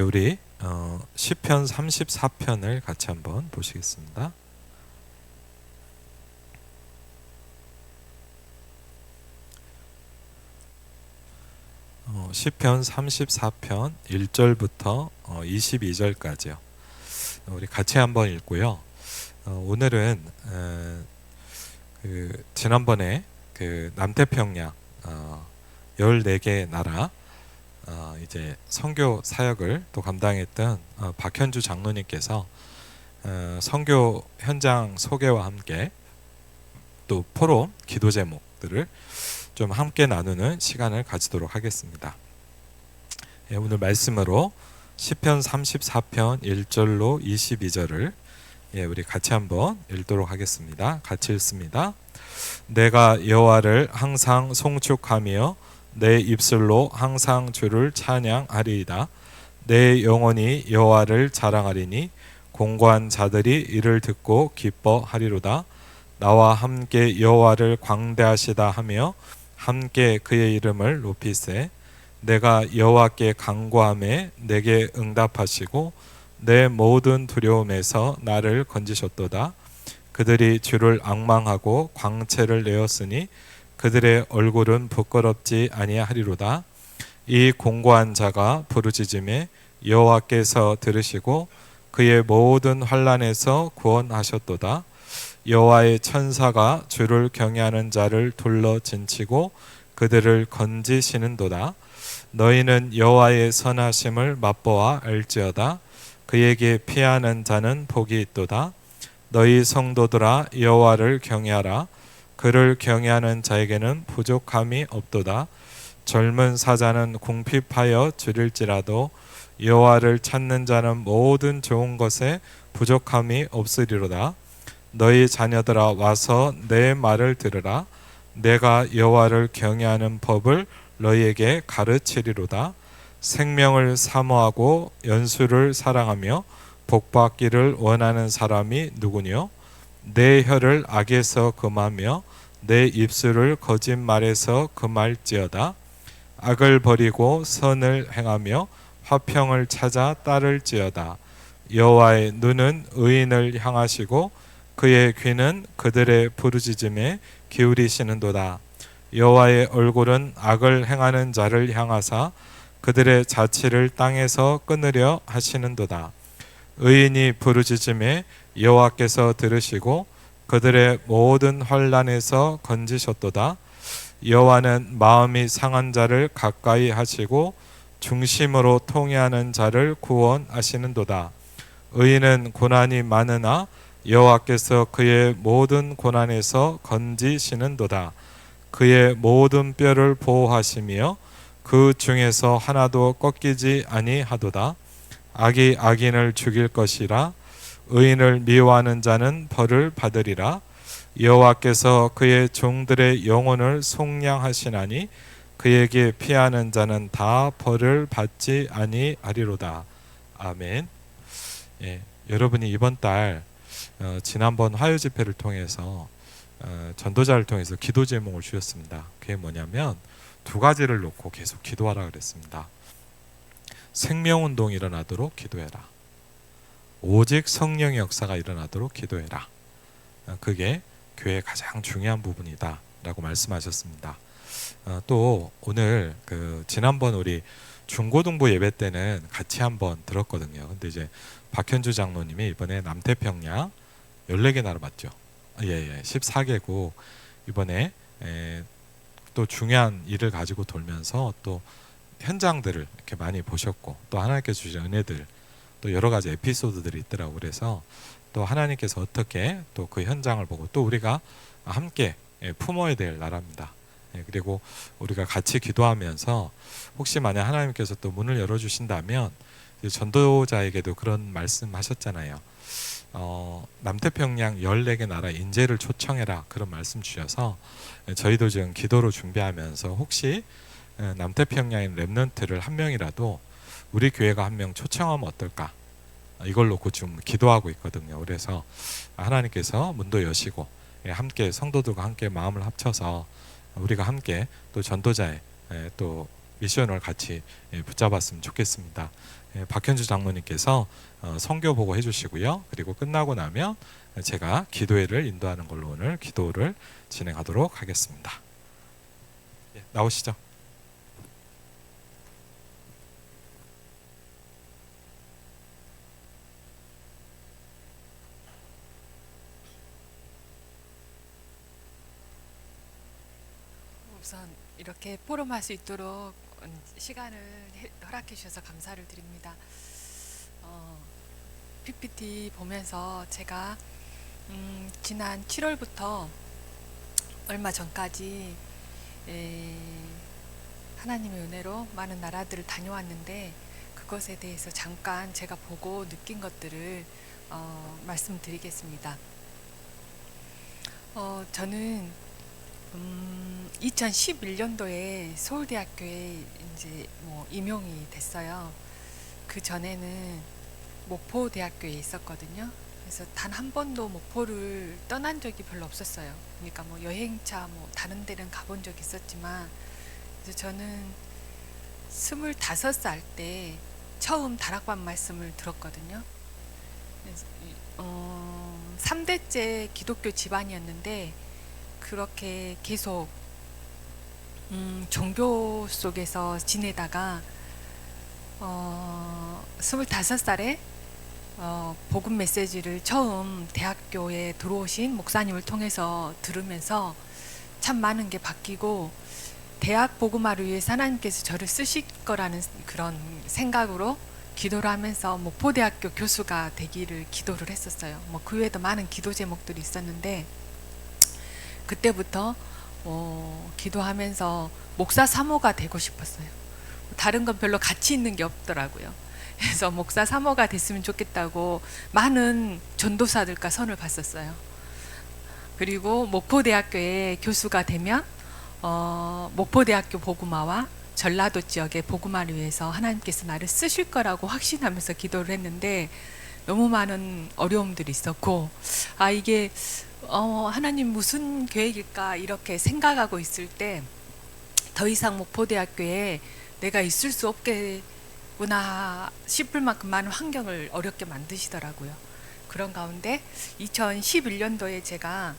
우리 시편 34편을 같이 한번 보시겠습니다. 시편 34편 1절부터 22절까지요. 우리 같이 한번 읽고요. 오늘은 지난번에 남태평양 14개 나라 이제 선교 사역을 또 감당했던 박현주 장로님께서 선교 현장 소개와 함께 또 포럼 기도 제목들을 좀 함께 나누는 시간을 가지도록 하겠습니다. 오늘 말씀으로 시편 34편 1절로 22절을 우리 같이 한번 읽도록 하겠습니다. 같이 읽습니다. 내가 여호와를 항상 송축하며 내 입술로 항상 주를 찬양하리이다. 내 영혼이 여호와를 자랑하리니 공고한 자들이 이를 듣고 기뻐하리로다. 나와 함께 여호와를 광대하시다 하며 함께 그의 이름을 높이세. 내가 여호와께 간구하매 내게 응답하시고 내 모든 두려움에서 나를 건지셨도다. 그들이 주를 앙망하고 광채를 내었으니 그들의 얼굴은 부끄럽지 아니하리로다. 이 공고한 자가 부르짖음에 여호와께서 들으시고 그의 모든 환난에서 구원하셨도다. 여호와의 천사가 주를 경외하는 자를 둘러 진치고 그들을 건지시는도다. 너희는 여호와의 선하심을 맛보아 알지어다. 그에게 피하는 자는 복이 있도다. 너희 성도들아 여호와를 경외하라. 그를 경외하는 자에게는 부족함이 없도다. 젊은 사자는 궁핍하여 줄일지라도 여호와를 찾는 자는 모든 좋은 것에 부족함이 없으리로다. 너희 자녀들아 와서 내 말을 들으라. 내가 여호와를 경외하는 법을 너희에게 가르치리로다. 생명을 사모하고 연수를 사랑하며 복받기를 원하는 사람이 누구뇨? 내 혀를 악에서 금하며 내 입술을 거짓말에서 금할지어다. 악을 버리고 선을 행하며 화평을 찾아 따를지어다. 여호와의 눈은 의인을 향하시고 그의 귀는 그들의 부르짖음에 기울이시는도다. 여호와의 얼굴은 악을 행하는 자를 향하사 그들의 자취를 땅에서 끊으려 하시는도다. 의인이 부르짖음에 여호와께서 들으시고 그들의 모든 환난에서 건지셨도다. 여호와는 마음이 상한 자를 가까이 하시고 중심으로 통회하는 자를 구원하시는도다. 의인은 고난이 많으나 여호와께서 그의 모든 고난에서 건지시는도다. 그의 모든 뼈를 보호하시며 그 중에서 하나도 꺾이지 아니하도다. 악이 악인을 죽일 것이라. 의인을 미워하는 자는 벌을 받으리라. 여호와께서 그의 종들의 영혼을 속량하시나니 그에게 피하는 자는 다 벌을 받지 아니하리로다. 아멘. 여러분이 이번 달 지난번 화요 집회를 통해서 전도자를 통해서 기도 제목을 주셨습니다. 그게 뭐냐면 두 가지를 놓고 계속 기도하라 그랬습니다. 생명운동이 일어나도록 기도해라. 오직 성령의 역사가 일어나도록 기도해라. 그게 교회의 가장 중요한 부분이다 라고 말씀하셨습니다. 또 오늘 지난번 우리 중고등부 예배 때는 같이 한번 들었거든요. 근데 이제 박현주 장로님이 이번에 남태평양 14개 나라 맞죠? 14개국 이번에 또 중요한 일을 가지고 돌면서 또 현장들을 이렇게 많이 보셨고 또 하나님께서 주신 은혜들 또 여러 가지 에피소드들이 있더라고. 그래서 또 하나님께서 어떻게 또 그 현장을 보고 또 우리가 함께 품어야 될 나라입니다. 그리고 우리가 같이 기도하면서 혹시 만약 하나님께서 또 문을 열어주신다면 전도자에게도 그런 말씀하셨잖아요. 남태평양 14개 나라 인재를 초청해라 그런 말씀 주셔서 저희도 지금 기도로 준비하면서 혹시 남태평양인 렘넌트를 한 명이라도 우리 교회가 한 명 초청하면 어떨까 이걸 놓고 좀 기도하고 있거든요. 그래서 하나님께서 문도 여시고 함께 성도들과 함께 마음을 합쳐서 우리가 함께 또 전도자의 또 미션을 같이 붙잡았으면 좋겠습니다. 박현주 장로님께서 선교 보고 해주시고요. 그리고 끝나고 나면 제가 기도회를 인도하는 걸로 오늘 기도를 진행하도록 하겠습니다. 나오시죠. 우선 이렇게 포럼할 수 있도록 시간을 허락해 주셔서 감사를 드립니다. PPT 보면서 제가 지난 7월부터 얼마 전까지 하나님의 은혜로 많은 나라들을 다녀왔는데 그것에 대해서 잠깐 제가 보고 느낀 것들을 말씀드리겠습니다. 저는 2011년도에 서울대학교에 이제 임용이 됐어요. 그 전에는 목포대학교에 있었거든요. 그래서 단 한 번도 목포를 떠난 적이 별로 없었어요. 그러니까 여행차 다른 데는 가본 적이 있었지만, 그래서 저는 25살 때 처음 다락방 말씀을 들었거든요. 3대째 기독교 집안이었는데 그렇게 계속 종교 속에서 지내다가 25살에 복음 메시지를 처음 대학교에 들어오신 목사님을 통해서 들으면서 참 많은 게 바뀌고, 대학 복음화를 위해서 하나님께서 저를 쓰실 거라는 그런 생각으로 기도를 하면서 목포대학교 교수가 되기를 기도를 했었어요. 그 외에도 많은 기도 제목들이 있었는데, 그때부터 기도하면서 목사 사모가 되고 싶었어요. 다른 건 별로 가치 있는 게 없더라고요. 그래서 목사 사모가 됐으면 좋겠다고 많은 전도사들과 선을 봤었어요. 그리고 목포대학교에 교수가 되면 목포대학교 복음화와 전라도 지역의 복음화를 위해서 하나님께서 나를 쓰실 거라고 확신하면서 기도를 했는데, 너무 많은 어려움들이 있었고, 이게 하나님 무슨 계획일까 이렇게 생각하고 있을 때 더 이상 목포대학교에 내가 있을 수 없겠구나 싶을 만큼 많은 환경을 어렵게 만드시더라고요. 그런 가운데 2011년도에 제가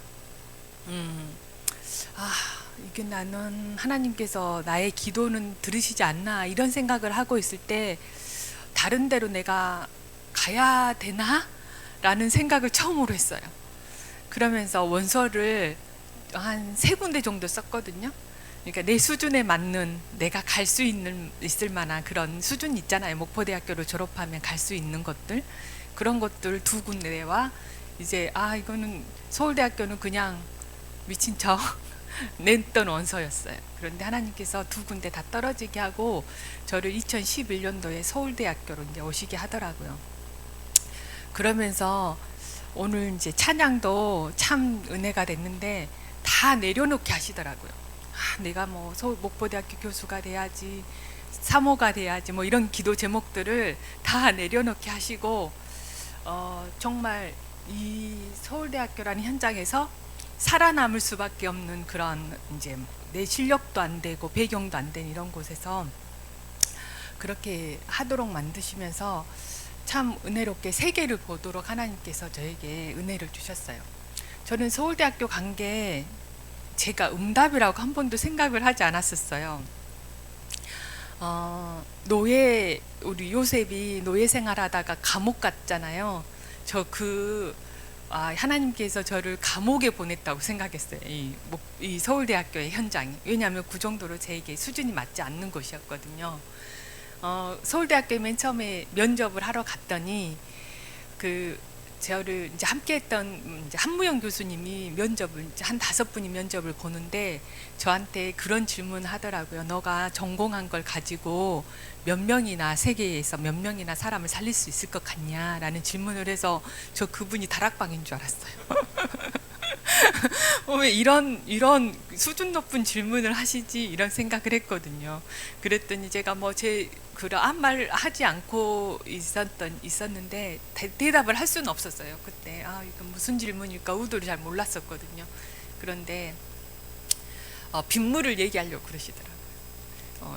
이게 나는 하나님께서 나의 기도는 들으시지 않나 이런 생각을 하고 있을 때 다른 데로 내가 가야 되나? 라는 생각을 처음으로 했어요. 그러면서 원서를 한 3군데 정도 썼거든요. 그러니까 내 수준에 맞는, 내가 갈 수 있을 만한 그런 수준 있잖아요. 목포대학교를 졸업하면 갈 수 있는 것들, 그런 것들 2군데와 이제 이거는 서울대학교는 그냥 미친 척 냈던 원서였어요. 그런데 하나님께서 2군데 다 떨어지게 하고 저를 2011년도에 서울대학교로 이제 오시게 하더라고요. 그러면서 오늘 이제 찬양도 참 은혜가 됐는데 다 내려놓게 하시더라고요. 내가 목포대학교 교수가 돼야지, 사모가 돼야지, 이런 기도 제목들을 다 내려놓게 하시고, 정말 이 서울대학교라는 현장에서 살아남을 수밖에 없는 그런, 이제 내 실력도 안 되고 배경도 안 된 이런 곳에서 그렇게 하도록 만드시면서 참 은혜롭게 세계를 보도록 하나님께서 저에게 은혜를 주셨어요. 저는 서울대학교 간 게 제가 응답이라고 한 번도 생각을 하지 않았었어요. 우리 요셉이 노예 생활하다가 감옥 갔잖아요. 하나님께서 저를 감옥에 보냈다고 생각했어요. 이 서울대학교의 현장이. 왜냐하면 그 정도로 제게 수준이 맞지 않는 곳이었거든요. 서울대학교에 맨 처음에 면접을 하러 갔더니 저를 이제 함께했던 이제 한무영 교수님이 면접을 이제 한 5분이 면접을 보는데 저한테 그런 질문 하더라고요. 너가 전공한 걸 가지고 세계에서 몇 명이나 사람을 살릴 수 있을 것 같냐라는 질문을 해서 저 그분이 다락방인 줄 알았어요. 왜 이런 수준 높은 질문을 하시지 이런 생각을 했거든요. 그랬더니 제가 아무 말 하지 않고 있었는데 대답을 할 수는 없었어요. 그때 이거 무슨 질문일까 의도를 잘 몰랐었거든요. 그런데 빗물을 얘기하려고 그러시더라고요.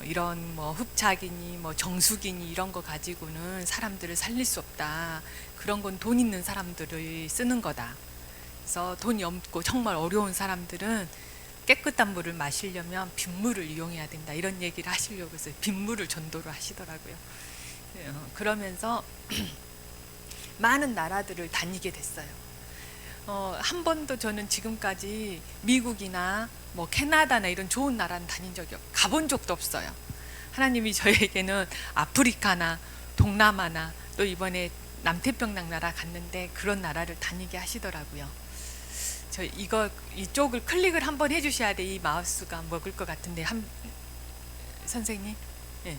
이런 뭐 흡착이니 뭐 정수기니 이런 거 가지고는 사람들을 살릴 수 없다. 그런 건 돈 있는 사람들이 쓰는 거다. 그래서 돈이 없고 정말 어려운 사람들은 깨끗한 물을 마시려면 빗물을 이용해야 된다. 이런 얘기를 하시려고 해서 빗물을 전도를 하시더라고요. 그러면서 많은 나라들을 다니게 됐어요. 한 번도 저는 지금까지 미국이나 뭐 캐나다나 이런 좋은 나라는 다닌 적이 가본 적도 없어요. 하나님이 저에게는 아프리카나 동남아나 또 이번에 남태평양 나라 갔는데 그런 나라를 다니게 하시더라고요. 저 이쪽을 클릭을 한번 해주셔야 돼. 이 마우스가 먹을 것 같은데 선생님, 예.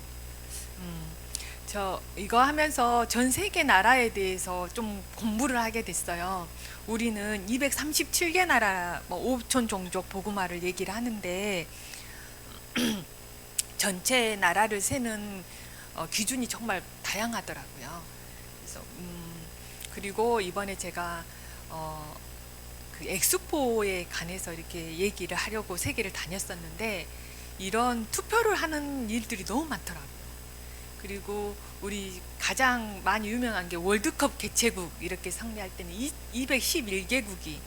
저 이거 하면서 전 세계 나라에 대해서 좀 공부를 하게 됐어요. 우리는 237개 나라, 뭐 5천 종족 복음화를 얘기를 하는데 전체 나라를 세는 기준이 정말 다양하더라고요. 그래서 그리고 이번에 제가 그 엑스포에 관해서 이렇게 얘기를 하려고 세계를 다녔었는데 이런 투표를 하는 일들이 너무 많더라고요. 그리고 우리 가장 많이 유명한 게 월드컵 개최국 이렇게 상대할 때는 211개국이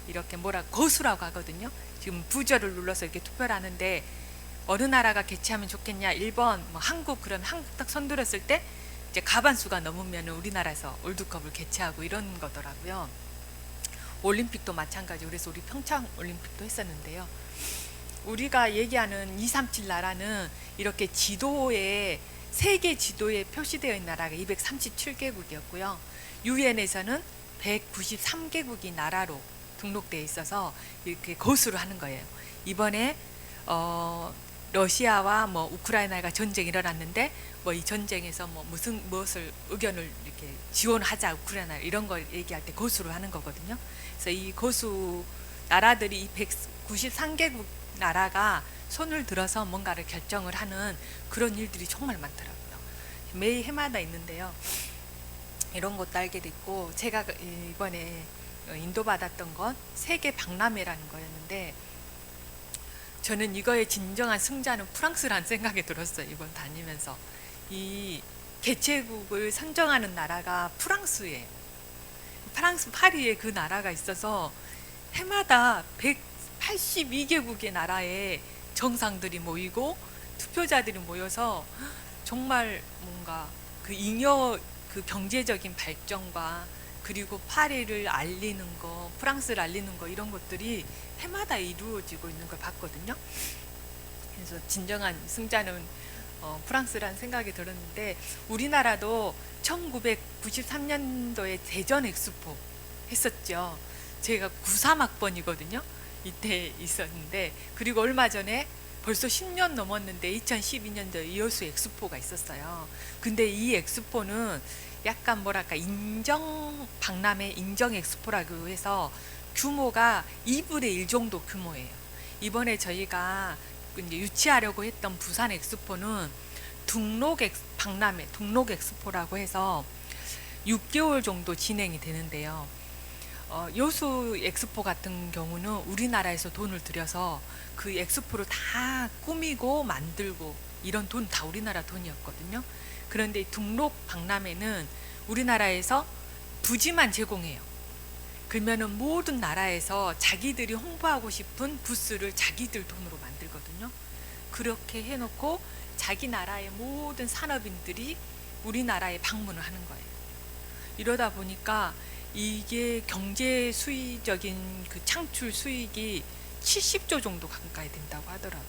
이렇게 거수라고 하거든요. 지금 부저를 눌러서 이렇게 투표를 하는데 어느 나라가 개최하면 좋겠냐. 1번 뭐 한국, 그러면 한국 딱 손들었을 때 이제 가반수가 넘으면 우리나라에서 월드컵을 개최하고 이런 거더라고요. 올림픽도 마찬가지고 그래서 우리 평창 올림픽도 했었는데요. 우리가 얘기하는 237 나라는 이렇게 지도에 세계 지도에 표시되어 있는 나라가 237개국이었고요. 유엔에서는 193개국이 나라로 등록되어 있어서 이렇게 거수를 하는 거예요. 이번에 러시아와 뭐 우크라이나가 전쟁이 일어났는데 뭐 이 전쟁에서 뭐 무엇을 의견을 이렇게 지원하자 우크라이나 이런 걸 얘기할 때 거수를 하는 거거든요. 그래서 이 거수 나라들이 이 193개국 나라가 손을 들어서 뭔가를 결정을 하는 그런 일들이 정말 많더라고요. 매 해마다 있는데요. 이런 것도 알게 됐고 제가 이번에 인도받았던 건 세계 박람회라는 거였는데 저는 이거의 진정한 승자는 프랑스라는 생각이 들었어요. 이번 다니면서 이 개최국을 선정하는 나라가 프랑스예요. 프랑스 파리에 그 나라가 있어서 해마다 182개국의 나라에 정상들이 모이고 투표자들이 모여서 정말 뭔가 그 잉여 그 경제적인 발전과 그리고 파리를 알리는 거, 프랑스를 알리는 거 이런 것들이 해마다 이루어지고 있는 걸 봤거든요. 그래서 진정한 승자는 프랑스라는 생각이 들었는데 우리나라도 1993년도에 대전 엑스포 했었죠. 제가 93학번이거든요. 이때 있었는데 그리고 얼마 전에 벌써 10년 넘었는데 2012년도에 이호수 엑스포가 있었어요. 근데 이 엑스포는 약간 뭐랄까 박람회 인정 엑스포라고 해서 규모가 2분의 1 정도 규모예요. 이번에 저희가 이제 유치하려고 했던 부산 엑스포는 박람회 등록 엑스포라고 해서 6개월 정도 진행이 되는데요. 요수 엑스포 같은 경우는 우리나라에서 돈을 들여서 그 엑스포를 다 꾸미고 만들고 이런 돈 다 우리나라 돈이었거든요. 그런데 등록 박람회는 우리나라에서 부지만 제공해요. 그러면은 모든 나라에서 자기들이 홍보하고 싶은 부스를 자기들 돈으로 만들거든요. 그렇게 해놓고 자기 나라의 모든 산업인들이 우리나라에 방문을 하는 거예요. 이러다 보니까 이게 경제 수익적인 그 창출 수익이 70조 정도 가까이 된다고 하더라고요.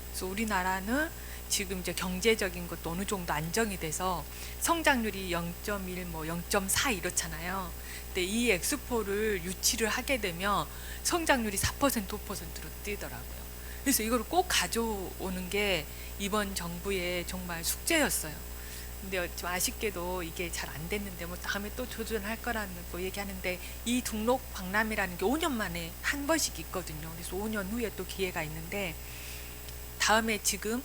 그래서 우리나라는 지금 이제 경제적인 것도 어느 정도 안정이 돼서 성장률이 0.1, 뭐 0.4 이렇잖아요. 근데 이 엑스포를 유치를 하게 되면 성장률이 4%, 5%로 뛰더라고요. 그래서 이걸 꼭 가져오는 게 이번 정부의 정말 숙제였어요. 근데 좀 아쉽게도 이게 잘 안 됐는데 뭐 다음에 또 도전할 거라는 거 얘기하는데 이 등록 박람회라는 게 5년 만에 한 번씩 있거든요. 그래서 5년 후에 또 기회가 있는데 다음에 지금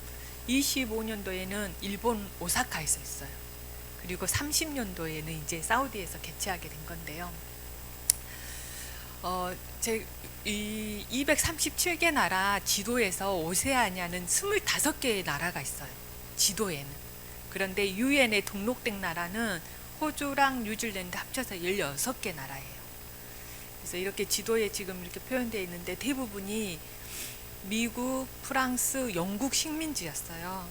25년도에는 일본 오사카에서 있어요. 그리고 30년도에는 이제 사우디에서 개최하게 된 건데요. 이 237개 나라 지도에서 오세아니아는 25개의 나라가 있어요. 지도에는. 그런데 유엔에 등록된 나라는 호주랑 뉴질랜드 합쳐서 16개 나라예요. 그래서 이렇게 지도에 지금 이렇게 표현되어 있는데 대부분이 미국, 프랑스, 영국 식민지였어요.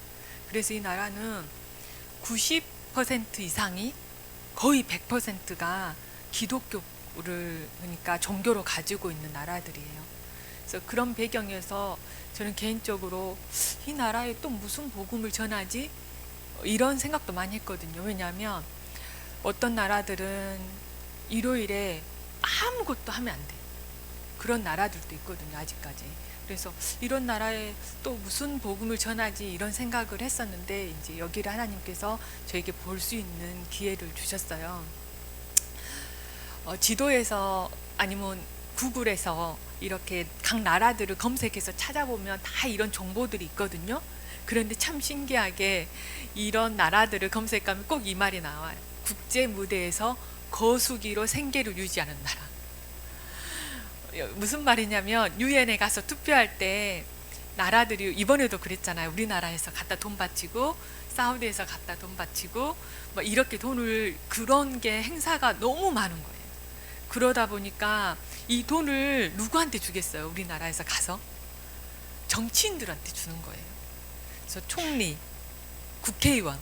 그래서 이 나라는 90% 이상이 거의 100%가 기독교를 그러니까 종교로 가지고 있는 나라들이에요. 그래서 그런 배경에서 저는 개인적으로 이 나라에 또 무슨 복음을 전하지? 이런 생각도 많이 했거든요. 왜냐하면 어떤 나라들은 일요일에 아무것도 하면 안 돼요. 그런 나라들도 있거든요. 아직까지. 그래서 이런 나라에 또 무슨 복음을 전하지 이런 생각을 했었는데 이제 여기를 하나님께서 저에게 볼 수 있는 기회를 주셨어요. 지도에서 아니면 구글에서 이렇게 각 나라들을 검색해서 찾아보면 다 이런 정보들이 있거든요. 그런데 참 신기하게 이런 나라들을 검색하면 꼭 이 말이 나와요. 국제 무대에서 거수기로 생계를 유지하는 나라. 무슨 말이냐면 유엔에 가서 투표할 때 나라들이 이번에도 그랬잖아요. 우리나라에서 갖다 돈 바치고 사우디에서 갖다 돈 바치고 뭐 이렇게 돈을 그런 게 행사가 너무 많은 거예요. 그러다 보니까 이 돈을 누구한테 주겠어요? 우리나라에서 가서 정치인들한테 주는 거예요. 그래서 총리, 국회의원,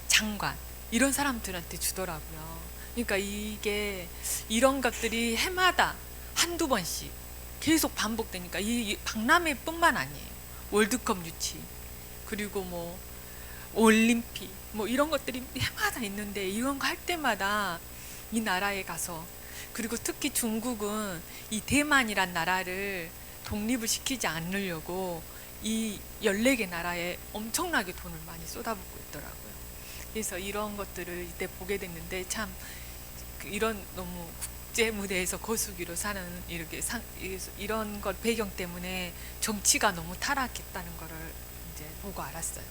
장관 이런 사람들한테 주더라고요. 그러니까 이게 이런 것들이 해마다 한두 번씩 계속 반복되니까 이 박람회뿐만 아니에요. 월드컵 유치 그리고 뭐 올림픽 뭐 이런 것들이 해마다 있는데 이런 거 할 때마다 이 나라에 가서 그리고 특히 중국은 이 대만이란 나라를 독립을 시키지 않으려고 이 14개 나라에 엄청나게 돈을 많이 쏟아붓고 있더라고요. 그래서 이런 것들을 이때 보게 됐는데 참 이런 너무 국제 무대에서 거수기로 사는 이런 것 배경 때문에 정치가 너무 타락했다는 거를 이제 보고 알았어요.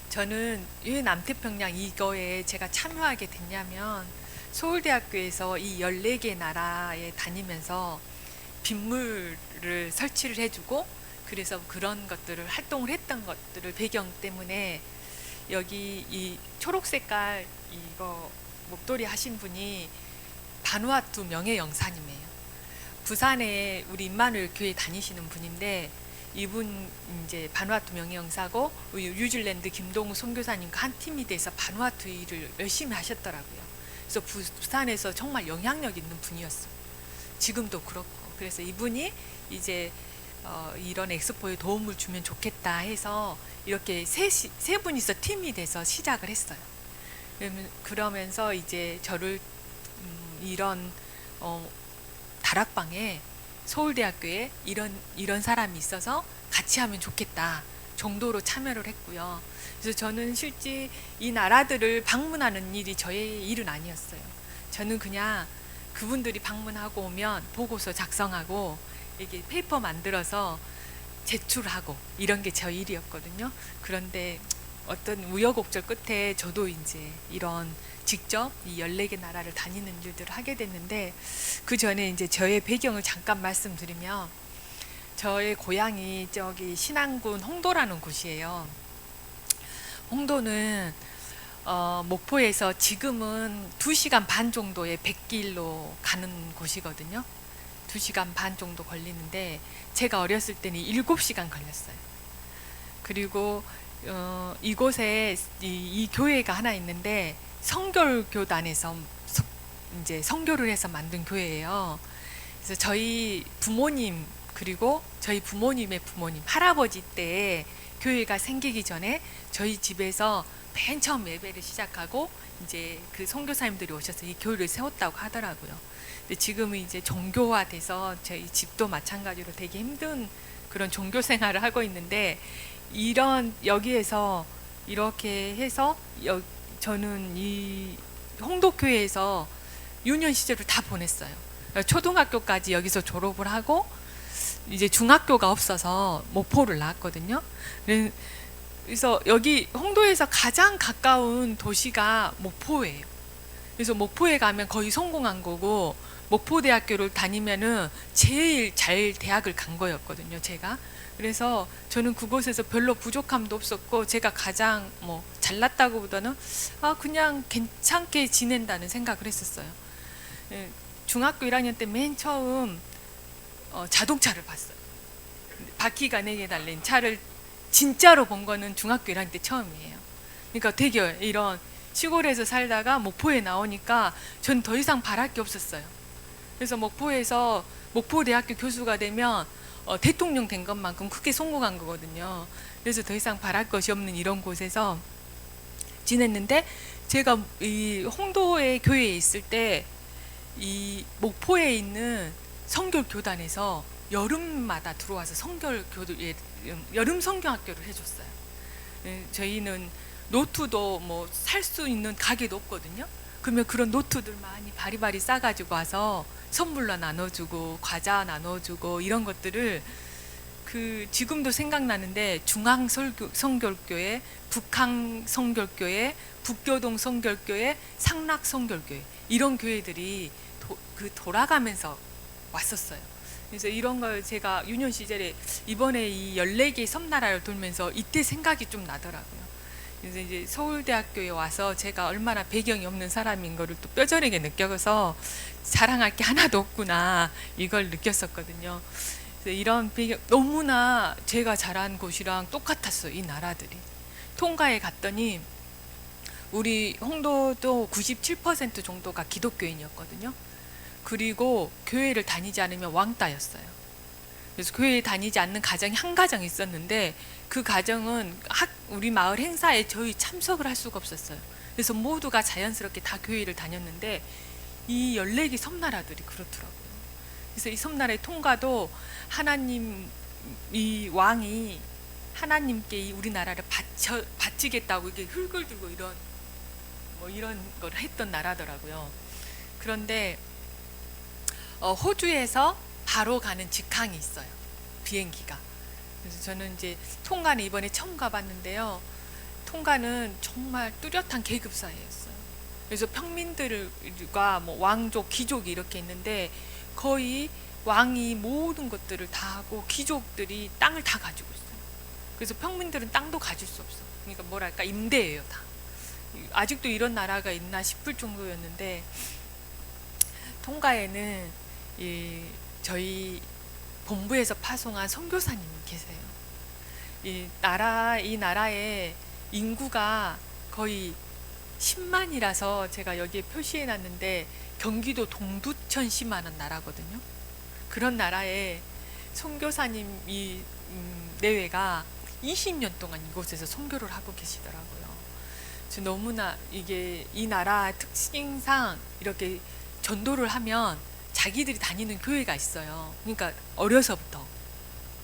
저는 왜 남태평양 이거에 제가 참여하게 됐냐면 서울대학교에서 이 14개 나라에 다니면서 빗물을 설치를 해주고 그래서 그런 것들을 활동을 했던 것들을 배경 때문에 여기 이 초록 색깔 이거 목도리 하신 분이 바누아투 명예영사님이에요. 부산에 우리 임마누엘 교회 다니시는 분인데 이분 이제 바누아투 명예영사고 뉴질랜드 김동우 선교사님과 한 팀이 돼서 바누아투 일을 열심히 하셨더라고요. 그래서 부산에서 정말 영향력 있는 분이었어요. 지금도 그렇고 그래서 이분이 이제 이런 엑스포에 도움을 주면 좋겠다 해서 이렇게 세 분이서 팀이 돼서 시작을 했어요. 그러면서 이제 저를 이런 다락방에 서울대학교에 이런 사람이 있어서 같이 하면 좋겠다 정도로 참여를 했고요. 그래서 저는 실제 이 나라들을 방문하는 일이 저의 일은 아니었어요. 저는 그냥 그분들이 방문하고 오면 보고서 작성하고 이게 페이퍼 만들어서 제출하고 이런 게 저 일이었거든요. 그런데 어떤 우여곡절 끝에 저도 이제 이런 직접 이 14개 나라를 다니는 일들을 하게 됐는데 그 전에 이제 저의 배경을 잠깐 말씀드리면 저의 고향이 저기 신안군 홍도라는 곳이에요. 홍도는 목포에서 지금은 2시간 반 정도의 백길로 가는 곳이거든요. 2시간 반 정도 걸리는데 제가 어렸을 때는 7시간 걸렸어요. 그리고 이곳에 이 교회가 하나 있는데 성결교단에서 이제 선교를 해서 만든 교회예요. 그래서 저희 부모님 그리고 저희 부모님의 부모님 할아버지 때 교회가 생기기 전에 저희 집에서 맨 처음 예배를 시작하고 이제 그 선교사님들이 오셔서 이 교회를 세웠다고 하더라고요. 근데 지금은 이제 종교화돼서 저희 집도 마찬가지로 되게 힘든 그런 종교 생활을 하고 있는데 이런 여기에서 이렇게 해서 저는 이 홍도교회에서 유년 시절을 다 보냈어요. 초등학교까지 여기서 졸업을 하고 이제 중학교가 없어서 목포를 나왔거든요. 그래서 여기 홍도에서 가장 가까운 도시가 목포예요. 그래서 목포에 가면 거의 성공한 거고, 목포대학교를 다니면은 제일 잘 대학을 간 거였거든요, 제가. 그래서 저는 그곳에서 별로 부족함도 없었고, 제가 가장 뭐 잘났다고 보다는 그냥 괜찮게 지낸다는 생각을 했었어요. 예, 중학교 1학년 때 맨 처음 자동차를 봤어요. 바퀴가 4개 달린 차를 진짜로 본 거는 중학교 1학년 때 처음이에요. 그러니까 되게 이런 시골에서 살다가 목포에 나오니까 전 더 이상 바랄 게 없었어요. 그래서 목포에서 목포대학교 교수가 되면 대통령 된 것만큼 크게 성공한 거거든요. 그래서 더 이상 바랄 것이 없는 이런 곳에서 지냈는데, 제가 이 홍도의 교회에 있을 때 이 목포에 있는 성결교단에서 여름마다 들어와서 여름 성경학교를 해줬어요. 저희는 노트도 뭐 살 수 있는 가게도 없거든요. 그러면 그런 노트들 많이 바리바리 싸가지고 와서 선물로 나눠주고 과자 나눠주고 이런 것들을 지금도 생각나는데, 중앙 성결교회, 북항 성결교회, 북교동 성결교회, 상락 성결교회, 이런 교회들이 돌아가면서 왔었어요. 그래서 이런 걸 제가 유년 시절에 이번에 이 14개 섬나라를 돌면서 이때 생각이 좀 나더라고요. 그래서 이제 서울대학교에 와서 제가 얼마나 배경이 없는 사람인 거를 또 뼈저리게 느껴서 자랑할 게 하나도 없구나, 이걸 느꼈었거든요. 그래서 이런 배경, 너무나 제가 자란 곳이랑 똑같았어요, 이 나라들이. 통가에 갔더니 우리 홍도도 97% 정도가 기독교인이었거든요. 그리고 교회를 다니지 않으면 왕따였어요. 그래서 교회에 다니지 않는 가정이 한 가정 있었는데, 그 가정은 우리 마을 행사에 저희 참석을 할 수가 없었어요. 그래서 모두가 자연스럽게 다 교회를 다녔는데, 이 14개 섬나라들이 그렇더라고요. 그래서 이 섬나라의 통가도 하나님, 이 왕이 하나님께 이 우리나라를 바치겠다고 이게 흙을 들고 이런 걸 했던 나라더라고요. 그런데 호주에서 바로 가는 직항이 있어요, 비행기가. 그래서 저는 이제 통가는 이번에 처음 가봤는데요. 통가는 정말 뚜렷한 계급 사회였어요. 그래서 평민들과 뭐 왕족, 귀족이 이렇게 있는데, 거의 왕이 모든 것들을 다 하고 귀족들이 땅을 다 가지고 있어요. 그래서 평민들은 땅도 가질 수 없어. 그러니까 뭐랄까, 임대예요, 다. 아직도 이런 나라가 있나 싶을 정도였는데, 통가에는 저희 본부에서 파송한 선교사님이 계세요. 이 나라의 인구가 거의 10만이라서 제가 여기에 표시해 놨는데, 경기도 동두천시만한 나라거든요. 그런 나라에 선교사님이 내외가 20년 동안 이곳에서 선교를 하고 계시더라고요. 너무나 이 나라 특징상 이렇게 전도를 하면 자기들이 다니는 교회가 있어요. 그러니까 어려서부터.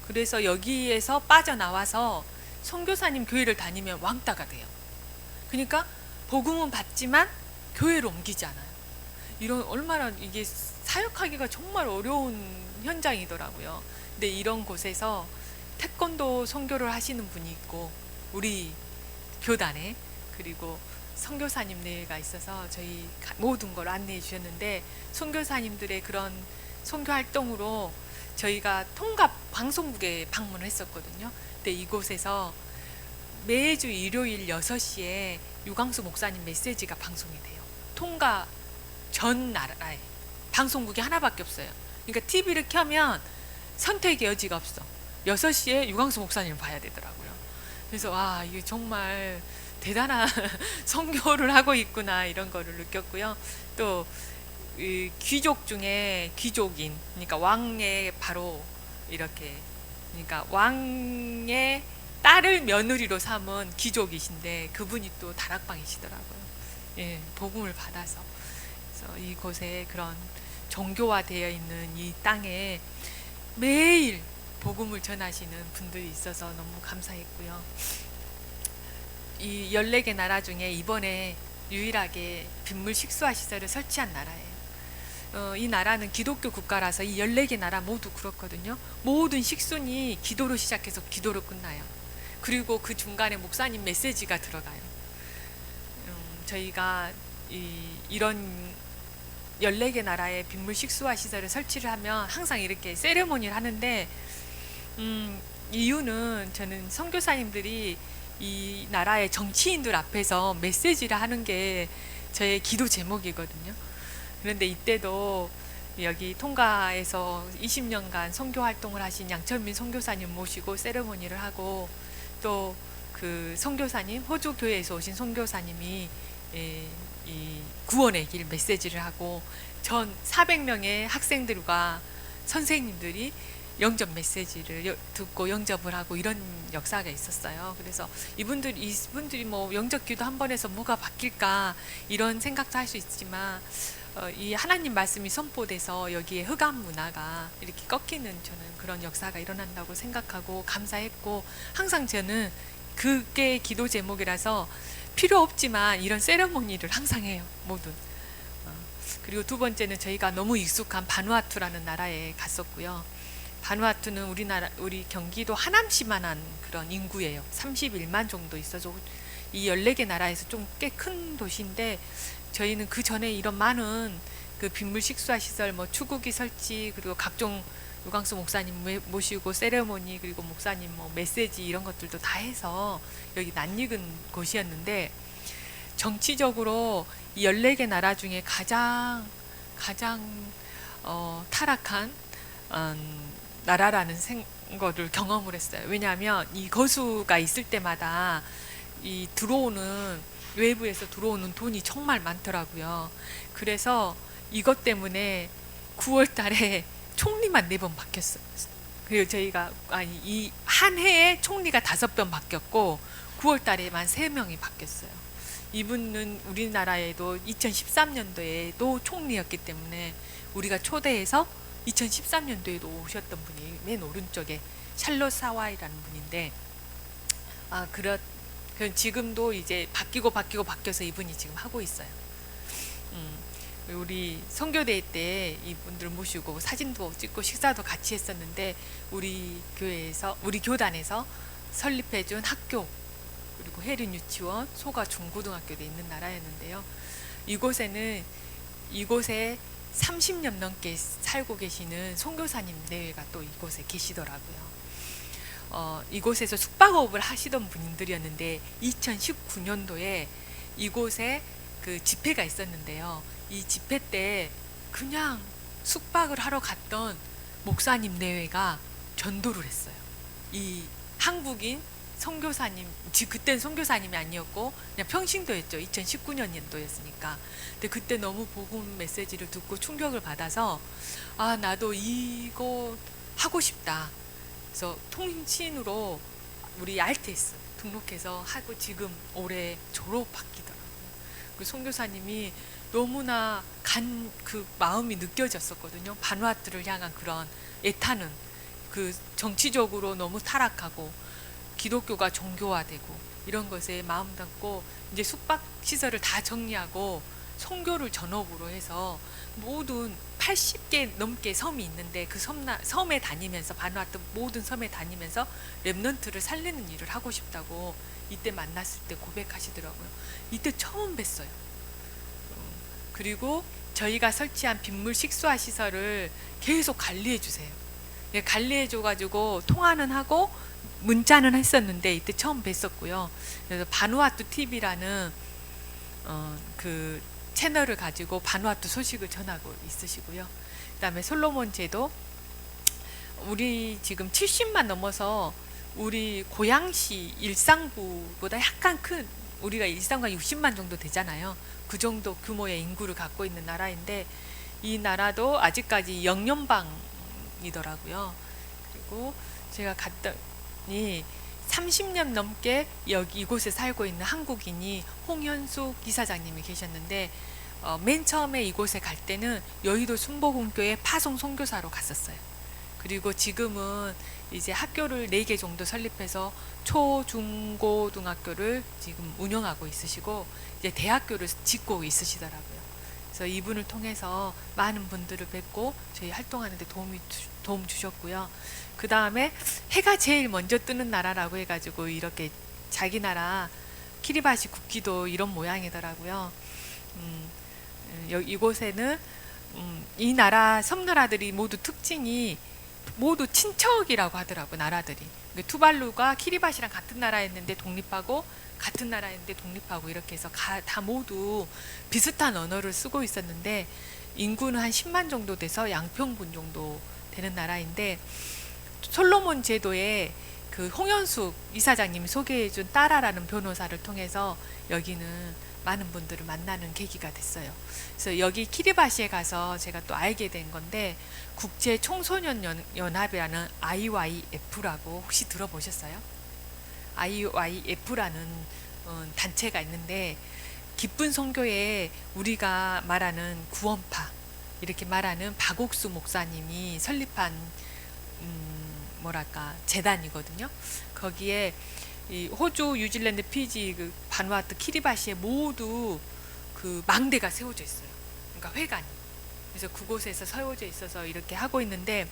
그래서 여기에서 빠져나와서 선교사님 교회를 다니면 왕따가 돼요. 그러니까 복음은 받지만 교회로 옮기지 않아요. 이런, 얼마나 이게 사역하기가 정말 어려운 현장이더라고요. 근데 이런 곳에서 태권도 선교를 하시는 분이 있고, 우리 교단에, 그리고 선교사님 내외가 있어서 저희 모든 걸 안내해 주셨는데, 선교사님들의 그런 선교 활동으로 저희가 통갑 방송국에 방문을 했었거든요. 근데 이곳에서 매주 일요일 6시에 유광수 목사님 메시지가 방송이 돼요. 통가 전 나라에 방송국이 하나밖에 없어요. 그러니까 TV를 켜면 선택의 여지가 없어. 6시에 유광수 목사님을 봐야 되더라고요. 그래서 이게 정말 대단한 선교를 하고 있구나, 이런 거를 느꼈고요. 또 귀족 중에 귀족인, 그러니까 왕의 바로 이렇게, 그러니까 왕의 딸을 며느리로 삼은 귀족이신데, 그분이 또 다락방이시더라고요. 예, 복음을 받아서. 그래서 이곳에 그런 정교화되어 있는 이 땅에 매일 복음을 전하시는 분들이 있어서 너무 감사했고요. 이 14개 나라 중에 이번에 유일하게 빗물 식수화 시설을 설치한 나라예요. 이 나라는 기독교 국가라서 이 14개 나라 모두 그렇거든요. 모든 식순이 기도로 시작해서 기도로 끝나요. 그리고 그 중간에 목사님 메시지가 들어가요. 저희가 이런 14개 나라의 빗물 식수화 시설을 설치를 하면 항상 이렇게 세레모니를 하는데 이유는 저는 선교사님들이 이 나라의 정치인들 앞에서 메시지를 하는 게 저의 기도 제목이거든요. 그런데 이때도 여기 통가에서 20년간 선교 활동을 하신 양철민 선교사님 모시고 세레모니를 하고, 또 그 선교사님, 호주 교회에서 오신 선교사님이 이 구원의 길 메시지를 하고, 전 400명의 학생들과 선생님들이 영접 메시지를 듣고 영접을 하고, 이런 역사가 있었어요. 그래서 이분들이 뭐 영접 기도 한 번 해서 뭐가 바뀔까 이런 생각도 할 수 있지만, 이 하나님 말씀이 선포돼서 여기에 흑암 문화가 이렇게 꺾이는 저는 그런 역사가 일어난다고 생각하고 감사했고, 항상 저는 그게 기도 제목이라서 필요 없지만 이런 세레모니를 항상 해요, 모든. 그리고 두 번째는 저희가 너무 익숙한 바누아투라는 나라에 갔었고요. 바누아투는 우리 경기도 하남시만한 그런 인구예요. 31만 정도 있어서 이 14개 나라에서 좀 꽤 큰 도시인데, 저희는 그 전에 이런 많은 그 빗물 식수화 시설, 뭐 추구기 설치, 그리고 각종 유광수 목사님 모시고 세레모니, 그리고 목사님 뭐 메시지 이런 것들도 다 해서 여기 낯익은 곳이었는데, 정치적으로 이 14개 나라 중에 가장 타락한 나라라는 거를 경험을 했어요. 왜냐하면 이 거수가 있을 때마다 이 외부에서 들어오는 돈이 정말 많더라고요. 그래서 이것 때문에 9월 달에 총리만 4번 바뀌었어요. 그리고 저희가 이 한 해에 총리가 5번 바뀌었고 9월 달에만 3명이 바뀌었어요. 이분은 우리나라에도 2013년도에도 총리였기 때문에 우리가 초대해서 2013년도에도 오셨던 분이 맨 오른쪽에 샬롯 사와이라는 분인데, 지금도 이제 바뀌어서 이분이 지금 하고 있어요. 우리 선교대회 때 이분들 모시고 사진도 찍고 식사도 같이 했었는데, 우리 교단에서 설립해준 학교, 그리고 해륜 유치원, 소가 중고등학교도 있는 나라였는데요. 이곳에 30년 넘게 살고 계시는 선교사님 내외가 또 이곳에 계시더라고요. 이곳에서 숙박업을 하시던 분들이었는데 2019년도에 이곳에 그 집회가 있었는데요. 이 집회 때 그냥 숙박을 하러 갔던 목사님 내외가 전도를 했어요. 이 한국인 선교사님, 그땐 선교사님이 아니었고 그냥 평신도였죠. 2019년도였으니까. 근데 그때 너무 복음 메시지를 듣고 충격을 받아서 나도 이거 하고 싶다. 그래서 통신으로 우리 RTS 등록해서 하고 지금 올해 졸업학기더라고요. 그 선교사님이 너무나 그 마음이 느껴졌었거든요. 바누아투를 향한 그런 애타는, 그 정치적으로 너무 타락하고 기독교가 종교화되고 이런 것에 마음 담고 이제 숙박 시설을 다 정리하고 선교를 전업으로 해서 모든 80개 넘게 섬이 있는데 그 섬에 다니면서, 바누아투 모든 섬에 다니면서 렘넌트를 살리는 일을 하고 싶다고 이때 만났을 때 고백하시더라고요. 이때 처음 뵀어요. 그리고 저희가 설치한 빗물 식수화 시설을 계속 관리해 주세요. 관리해 줘가지고 통화는 하고 문자는 했었는데 이때 처음 뵀었고요. 그래서 바누아투 TV라는 그 채널을 가지고 바누아투 소식을 전하고 있으시고요. 그다음에 솔로몬 제도, 우리 지금 70만 넘어서 우리 고양시 일상구보다 약간 큰, 우리가 일상과 60만 정도 되잖아요. 그 정도 규모의 인구를 갖고 있는 나라인데 이 나라도 아직까지 영연방이더라고요. 그리고 제가 갔더니 30년 넘게 이곳에 살고 있는 한국인이 홍현숙 이사장님이 계셨는데, 맨 처음에 이곳에 갈 때는 여의도 순복음교회 파송 선교사로 갔었어요. 그리고 지금은 이제 학교를 4개 정도 설립해서 초, 중, 고등학교를 지금 운영하고 있으시고 이제 대학교를 짓고 있으시더라고요. 그래서 이분을 통해서 많은 분들을 뵙고 저희 활동하는데 도움 주셨고요. 그 다음에 해가 제일 먼저 뜨는 나라라고 해가지고 이렇게 자기 나라 키리바시 국기도 이런 모양이더라고요. 이곳에는 이 나라 섬나라들이 모두 특징이 모두 친척이라고 하더라고. 나라들이. 투발루가 키리바시랑 같은 나라였는데 독립하고, 같은 나라였는데 독립하고, 이렇게 해서 다 모두 비슷한 언어를 쓰고 있었는데, 인구는 한 10만 정도 돼서 양평분 정도 되는 나라인데, 솔로몬 제도에 그 홍현숙 이사장님이 소개해준 따라라는 변호사를 통해서 여기는 많은 분들을 만나는 계기가 됐어요. 그래서 여기 키리바시에 가서 제가 또 알게 된 건데, 국제 청소년 연합이라는 IYF라고 혹시 들어보셨어요? IYF라는 단체가 있는데, 기쁜 선교에 우리가 말하는 구원파, 이렇게 말하는 박옥수 목사님이 설립한 재단이거든요. 거기에 이 호주, 뉴질랜드, 피지, 그 바누아투, 키리바시에 모두 그 망대가 세워져 있어요. 그러니까 회관이. 그래서 그곳에서 세워져 있어서 이렇게 하고 있는데,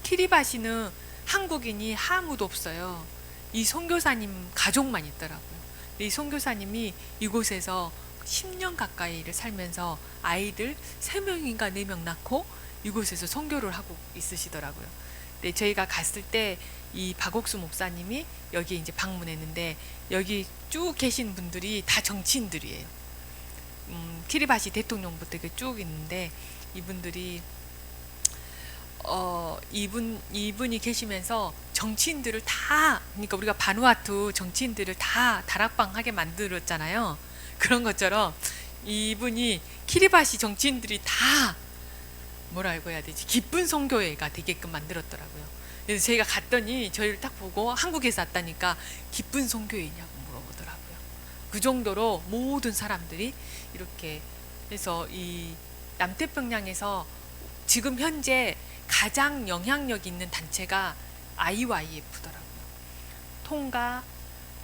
키리바시는 한국인이 아무도 없어요. 이 선교사님 가족만 있더라고요. 이 선교사님이 이곳에서 10년 가까이를 살면서 아이들 3명인가 4명 낳고 이곳에서 선교를 하고 있으시더라고요. 네, 저희가 갔을 때 이 박옥수 목사님이 여기 이제 방문했는데, 여기 쭉 계신 분들이 다 정치인들이에요. 키리바시 대통령부터 이렇게 쭉 있는데, 이분들이 이분이 계시면서 정치인들을 다, 그러니까 우리가 바누아투 정치인들을 다 다락방 하게 만들었잖아요. 그런 것처럼 이분이 키리바시 정치인들이 다 뭐라고 해야 되지? 기쁜 선교회가 되게끔 만들었더라고요. 그래서 저희가 갔더니 저희를 딱 보고 한국에서 왔다니까 기쁜 선교회냐고 물어보더라고요. 그 정도로 모든 사람들이 이렇게 해서 이 남태평양에서 지금 현재 가장 영향력 있는 단체가 IYF더라고요. 통가,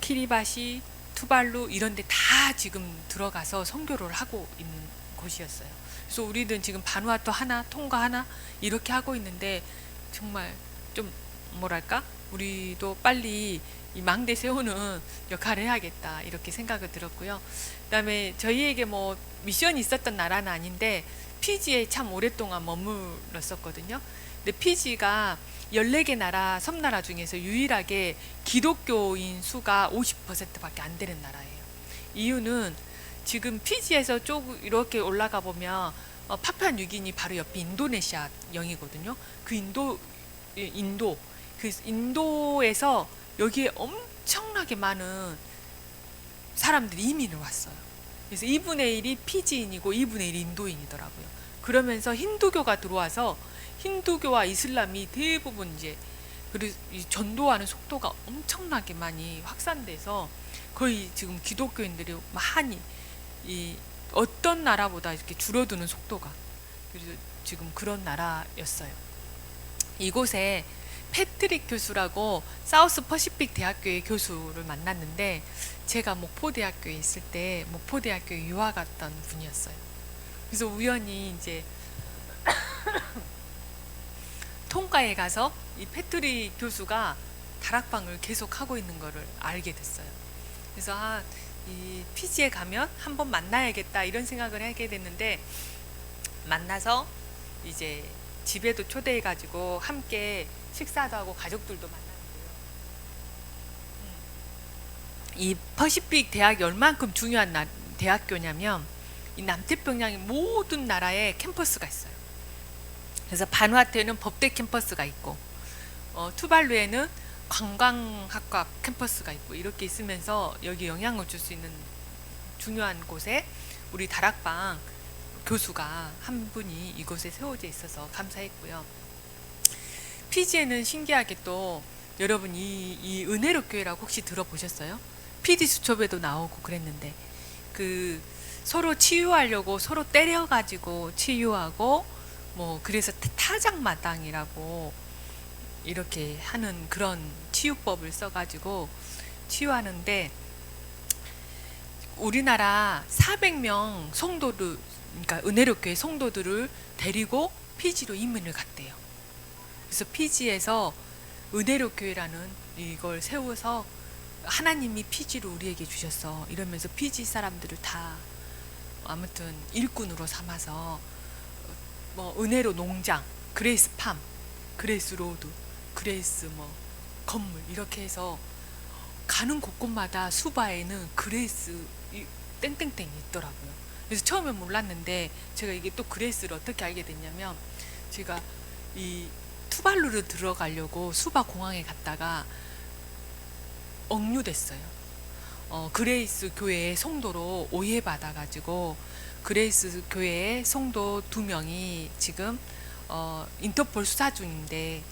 키리바시, 투발루 이런 데 다 지금 들어가서 선교를 하고 있는 곳이었어요. 그래서 우리는 지금 바누아투 하나, 통가 하나 이렇게 하고 있는데, 정말 좀 우리도 빨리 이 망대 세우는 역할을 해야겠다 이렇게 생각을 들었고요. 그다음에 저희에게 뭐 미션이 있었던 나라는 아닌데, 피지에 참 오랫동안 머물렀었거든요. 근데 피지가 14개 나라 섬나라 중에서 유일하게 기독교인 수가 50%밖에 안 되는 나라예요. 이유는 지금 피지에서 쭉 이렇게 올라가 보면 파푸아뉴기니 바로 옆이 인도네시아 영이거든요. 그 인도에서 여기에 엄청나게 많은 사람들이 이민을 왔어요. 그래서 2분의 1이 피지인이고 2분의 1이 인도인이더라고요. 그러면서 힌두교가 들어와서 힌두교와 이슬람이 대부분 이제, 그리고 이 전도하는 속도가 엄청나게 많이 확산돼서 거의 지금 기독교인들이 많이 이 어떤 나라보다 이렇게 줄어드는 속도가, 그래서 지금 그런 나라였어요. 이곳에 패트릭 교수라고 사우스 퍼시픽 대학교의 교수를 만났는데, 제가 목포대학교에 있을 때 목포대학교에 유학 갔던 분이었어요. 그래서 우연히 이제 통가에 가서 이 패트릭 교수가 다락방을 계속 하고 있는 거를 알게 됐어요. 그래서 이 피지에 가면 한번 만나야겠다 이런 생각을 하게 됐는데, 만나서 이제 집에도 초대해 가지고 함께 식사도 하고 가족들도 만났는데요. 이 퍼시픽 대학이 얼만큼 중요한 대학교냐면, 이 남태평양의 모든 나라에 캠퍼스가 있어요. 그래서 바누아투에는 법대 캠퍼스가 있고, 투발루에는 관광학과 캠퍼스가 있고, 이렇게 있으면서 여기 영향을 줄 수 있는 중요한 곳에 우리 다락방 교수가 한 분이 이곳에 세워져 있어서 감사했고요. 피지에는 신기하게 또 여러분 이 은혜로 교회라고 혹시 들어보셨어요? PD 수첩에도 나오고 그랬는데, 그 서로 치유하려고 서로 때려가지고 치유하고, 뭐 그래서 타작마당이라고 이렇게 하는 그런 치유법을 써가지고 치유하는데, 우리나라 400명 성도들, 그러니까 은혜로 교회 성도들을 데리고 피지로 이민을 갔대요. 그래서 피지에서 은혜로 교회라는 이걸 세워서 하나님이 피지를 우리에게 주셨어 이러면서 피지 사람들을 다 아무튼 일꾼으로 삼아서 뭐 은혜로 농장, 그레이스 팜, 그레이스 로드, 그레이스 뭐 건물 이렇게 해서 가는 곳곳마다 수바에는 그레이스 땡땡땡이 있더라고요. 그래서 처음에 몰랐는데 제가 이게 또 그레이스를 어떻게 알게 됐냐면 제가 이 투발루를 들어가려고 수바 공항에 갔다가 억류됐어요. 그레이스 교회의 성도로 오해받아가지고 그레이스 교회의 성도 2명이 지금 인터폴 수사 중인데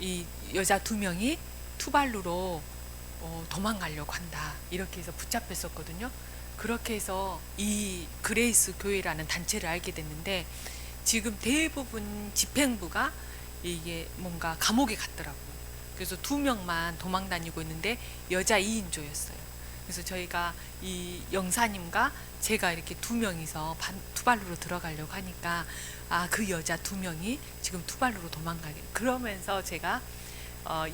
이 여자 2명이 투발루로 도망가려고 한다 이렇게 해서 붙잡혔었거든요. 그렇게 해서 이 그레이스 교회라는 단체를 알게 됐는데 지금 대부분 집행부가 이게 뭔가 감옥에 갔더라고요. 그래서 2명만 도망 다니고 있는데 여자 2인조였어요. 그래서 저희가 이 영사님과 제가 이렇게 2명이서 투발루로 들어가려고 하니까 그 여자 2명이 지금 투발루로 도망가게 그러면서 제가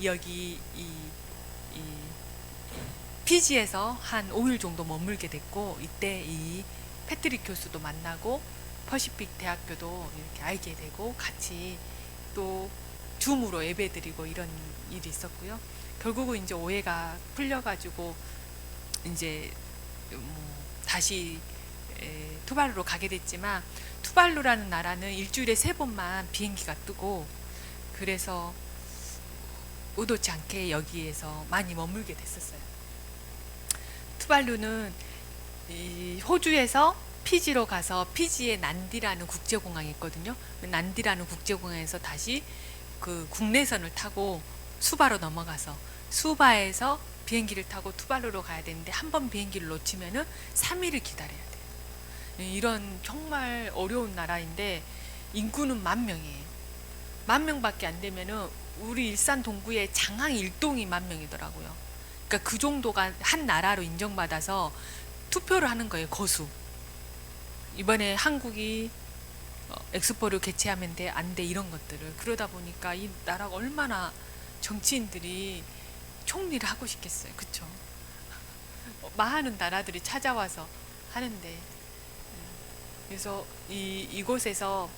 여기 이 피지에서 한 5일 정도 머물게 됐고 이때 이 패트릭 교수도 만나고 퍼시픽 대학교도 이렇게 알게 되고 같이 또 줌으로 예배드리고 이런 일이 있었고요. 결국은 이제 오해가 풀려가지고 이제 다시 투발루로 가게 됐지만 투발루라는 나라는 일주일에 3번만 비행기가 뜨고 그래서 의도치 않게 여기에서 많이 머물게 됐었어요. 투발루는 이 호주에서 피지로 가서 피지에 난디라는 국제공항이 있거든요. 난디라는 국제공항에서 다시 그 국내선을 타고 수바로 넘어가서 수바에서 비행기를 타고 투발루로 가야 되는데 한 번 비행기를 놓치면은 3일을 기다려야 돼요. 이런 정말 어려운 나라인데 인구는 10,000명이에요. 10,000명밖에 안 되면은 우리 일산 동구의 장항 1동이 10,000명이더라고요. 그러니까 그 정도가 한 나라로 인정받아서 투표를 하는 거예요. 거수. 이번에 한국이 엑스포를 개최하면 돼, 안 돼 이런 것들을. 그러다 보니까 이 나라가 얼마나 정치인들이 총리를 하고 싶겠어요. 그쵸? 많은 나라들이 찾아와서 하는데 그래서 이곳에서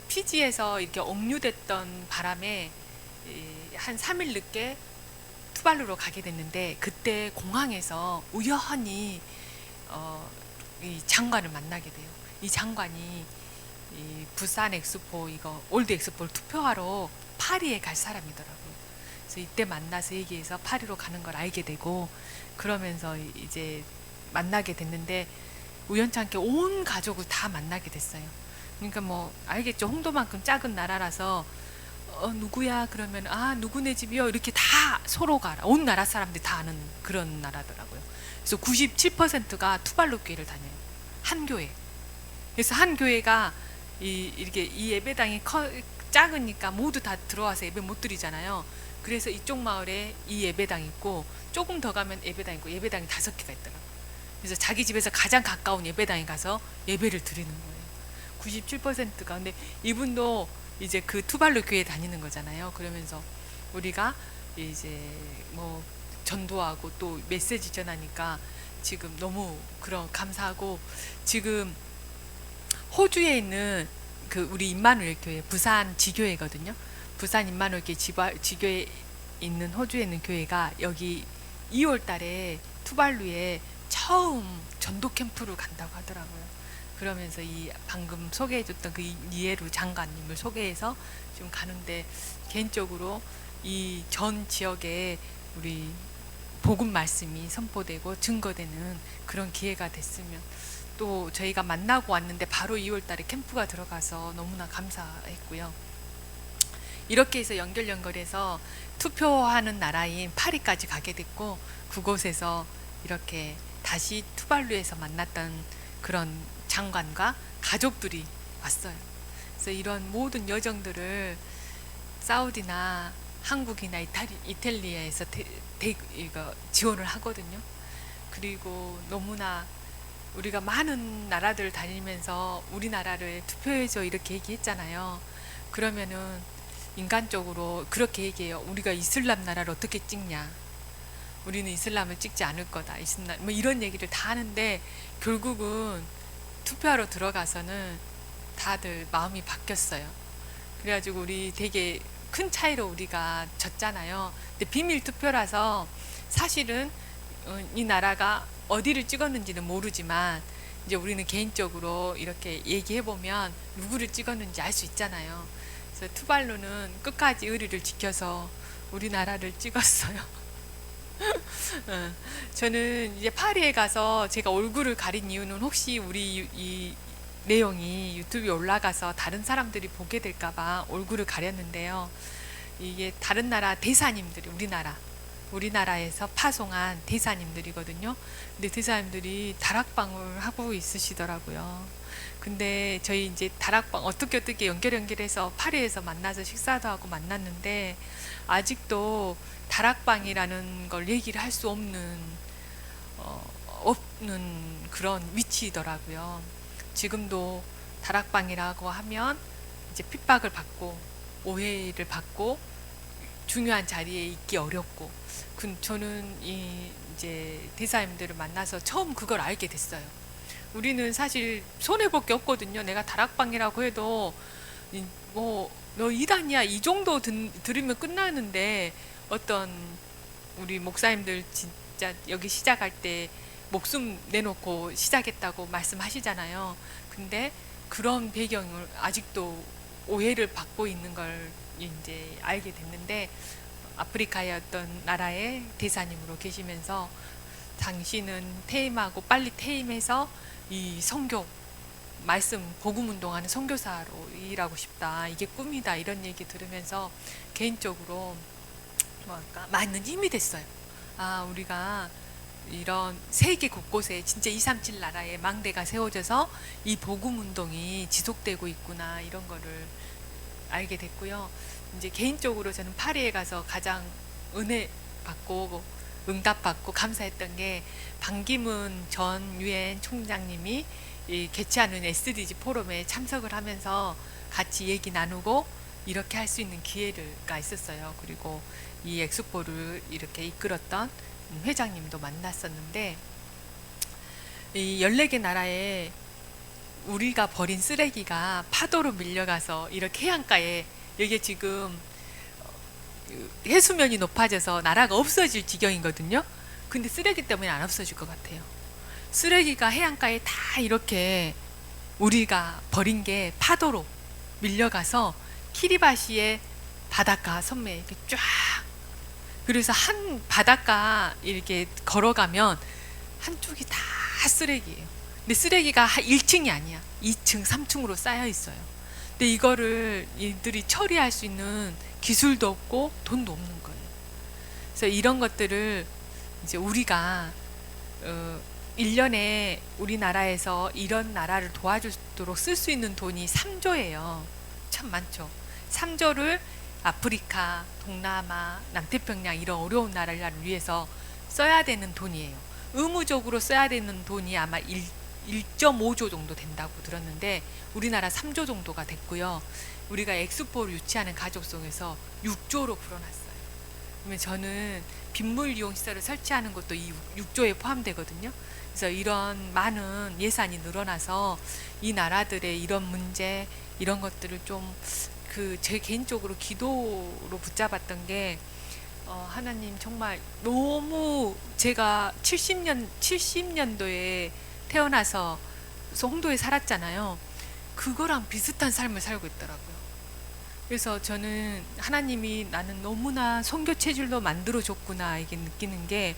피지에서 이렇게 억류됐던 바람에 한 3일 늦게 투발루로 가게 됐는데 그때 공항에서 우연히 이 장관을 만나게 돼요. 이 장관이 이 부산 엑스포 이거 올드 엑스포를 투표하러 파리에 갈 사람이더라고요. 그래서 이때 만나서 얘기해서 파리로 가는 걸 알게 되고 그러면서 이제 만나게 됐는데 우연찮게 온 가족을 다 만나게 됐어요. 그러니까 뭐 알겠죠. 홍도만큼 작은 나라라서 누구야 그러면 누구네 집이요 이렇게 다 서로가 알아. 온 나라 사람들이 다 아는 그런 나라더라고요. 그래서 97%가 투발루 교회를 다녀요. 한 교회. 그래서 한 교회가 이렇게 이 예배당이 작으니까 모두 다 들어와서 예배 못 드리잖아요. 그래서 이쪽 마을에 이 예배당이 있고 조금 더 가면 예배당이 있고 예배당이 5개가 있더라고요. 그래서 자기 집에서 가장 가까운 예배당에 가서 예배를 드리는 거예요. 97%가. 근데 이분도 이제 그 투발루 교회 다니는 거잖아요. 그러면서 우리가 이제 뭐 전도하고 또 메시지 전하니까 지금 너무 그런 감사하고 지금 호주에 있는 그 우리 임마누엘 교회 부산 지교회거든요. 부산 임마누엘 교회 지교회 있는 호주에 있는 교회가 여기 2월 달에 투발루에 처음 전도 캠프를 간다고 하더라고요. 그러면서 이 방금 소개해줬던 그 이에루 장관님을 소개해서 지금 가는데 개인적으로 이 전 지역에 우리 복음 말씀이 선포되고 증거되는 그런 기회가 됐으면 또 저희가 만나고 왔는데 바로 2월 달에 캠프가 들어가서 너무나 감사했고요. 이렇게 해서 연결해서 투표하는 나라인 파리까지 가게 됐고 그곳에서 이렇게 다시 투발루에서 만났던 그런 장관과 가족들이 왔어요. 그래서 이런 모든 여정들을 사우디나 한국이나 이탈리아에서 이거 지원을 하거든요. 그리고 너무나 우리가 많은 나라들 다니면서 우리나라를 투표해줘 이렇게 얘기했잖아요. 그러면은 인간적으로 그렇게 얘기해요. 우리가 이슬람 나라를 어떻게 찍냐. 우리는 이슬람을 찍지 않을 거다. 이슬람 뭐 이런 얘기를 다 하는데 결국은 투표하러 들어가서는 다들 마음이 바뀌었어요. 그래가지고 우리 되게 큰 차이로 우리가 졌잖아요. 근데 비밀 투표라서 사실은 이 나라가 어디를 찍었는지는 모르지만 이제 우리는 개인적으로 이렇게 얘기해 보면 누구를 찍었는지 알 수 있잖아요. 그래서 투발루는 끝까지 의리를 지켜서 우리나라를 찍었어요. 저는 이제 파리에 가서 제가 얼굴을 가린 이유는 혹시 우리 이 내용이 유튜브에 올라가서 다른 사람들이 보게 될까봐 얼굴을 가렸는데요. 이게 다른 나라 대사님들이 우리나라에서 파송한 대사님들이거든요. 근데 대사님들이 다락방을 하고 있으시더라고요. 근데 저희 이제 다락방 어떻게 연결해서 파리에서 만나서 식사도 하고 만났는데 아직도 다락방이라는 걸 얘기를 할 수 없는 그런 위치더라고요. 지금도 다락방이라고 하면 이제 핍박을 받고 오해를 받고 중요한 자리에 있기 어렵고 저는 이제 대사님들을 만나서 처음 그걸 알게 됐어요. 우리는 사실 손해볼 게 없거든요. 내가 다락방이라고 해도 뭐 너 이단이야 이 정도 들으면 끝나는데 어떤 우리 목사님들 진짜 여기 시작할 때 목숨 내놓고 시작했다고 말씀하시잖아요. 근데 그런 배경을 아직도 오해를 받고 있는 걸 이제 알게 됐는데 아프리카의 어떤 나라의 대사님으로 계시면서 당신은 퇴임하고 빨리 퇴임해서 이 선교 말씀 복음 운동하는 선교사로 일하고 싶다. 이게 꿈이다. 이런 얘기 들으면서 개인적으로 뭐랄까 많은 힘이 됐어요. 아, 우리가 이런 세계 곳곳에 진짜 237 나라에 망대가 세워져서 이 복음 운동이 지속되고 있구나 이런 거를 알게 됐고요. 이제 개인적으로 저는 파리에 가서 가장 은혜 받고 응답 받고 감사했던 게 반기문 전 유엔 총장님이 이 개최하는 SDG 포럼에 참석을 하면서 같이 얘기 나누고 이렇게 할 수 있는 기회가 있었어요. 그리고 이 엑스포를 이렇게 이끌었던 회장님도 만났었는데 이 14개 나라에 우리가 버린 쓰레기가 파도로 밀려가서 이렇게 해안가에 여기 지금 해수면이 높아져서 나라가 없어질 지경이거든요. 근데 쓰레기 때문에 안 없어질 것 같아요. 쓰레기가 해안가에 다 이렇게 우리가 버린 게 파도로 밀려가서 키리바시의 바닷가 선매 이렇게 쫙 그래서 한 바닷가 이렇게 걸어가면 한쪽이 다 쓰레기예요. 근데 쓰레기가 1층이 아니야. 2층, 3층으로 쌓여 있어요. 근데 이거를 이들이 처리할 수 있는 기술도 없고 돈도 없는 거예요. 그래서 이런 것들을 이제 우리가 1년에 우리나라에서 이런 나라를 도와주도록 쓸 수 있는 돈이 3조예요. 참 많죠. 3조를 아프리카, 동남아, 남태평양 이런 어려운 나라를 위해서 써야 되는 돈이에요. 의무적으로 써야 되는 돈이 아마 1.5조 정도 된다고 들었는데 우리나라 3조 정도가 됐고요. 우리가 엑스포를 유치하는 가족송에서 6조로 불어났어요. 그러면 저는 빗물 이용 시설을 설치하는 것도 이 6조에 포함되거든요. 그래서 이런 많은 예산이 늘어나서 이 나라들의 이런 문제 이런 것들을 좀 제 개인적으로 기도로 붙잡았던 게 하나님 정말 너무 제가 70년도에 태어나서 홍도에 살았잖아요. 그거랑 비슷한 삶을 살고 있더라고요. 그래서 저는 하나님이 나는 너무나 선교 체질로 만들어줬구나 이게 느끼는 게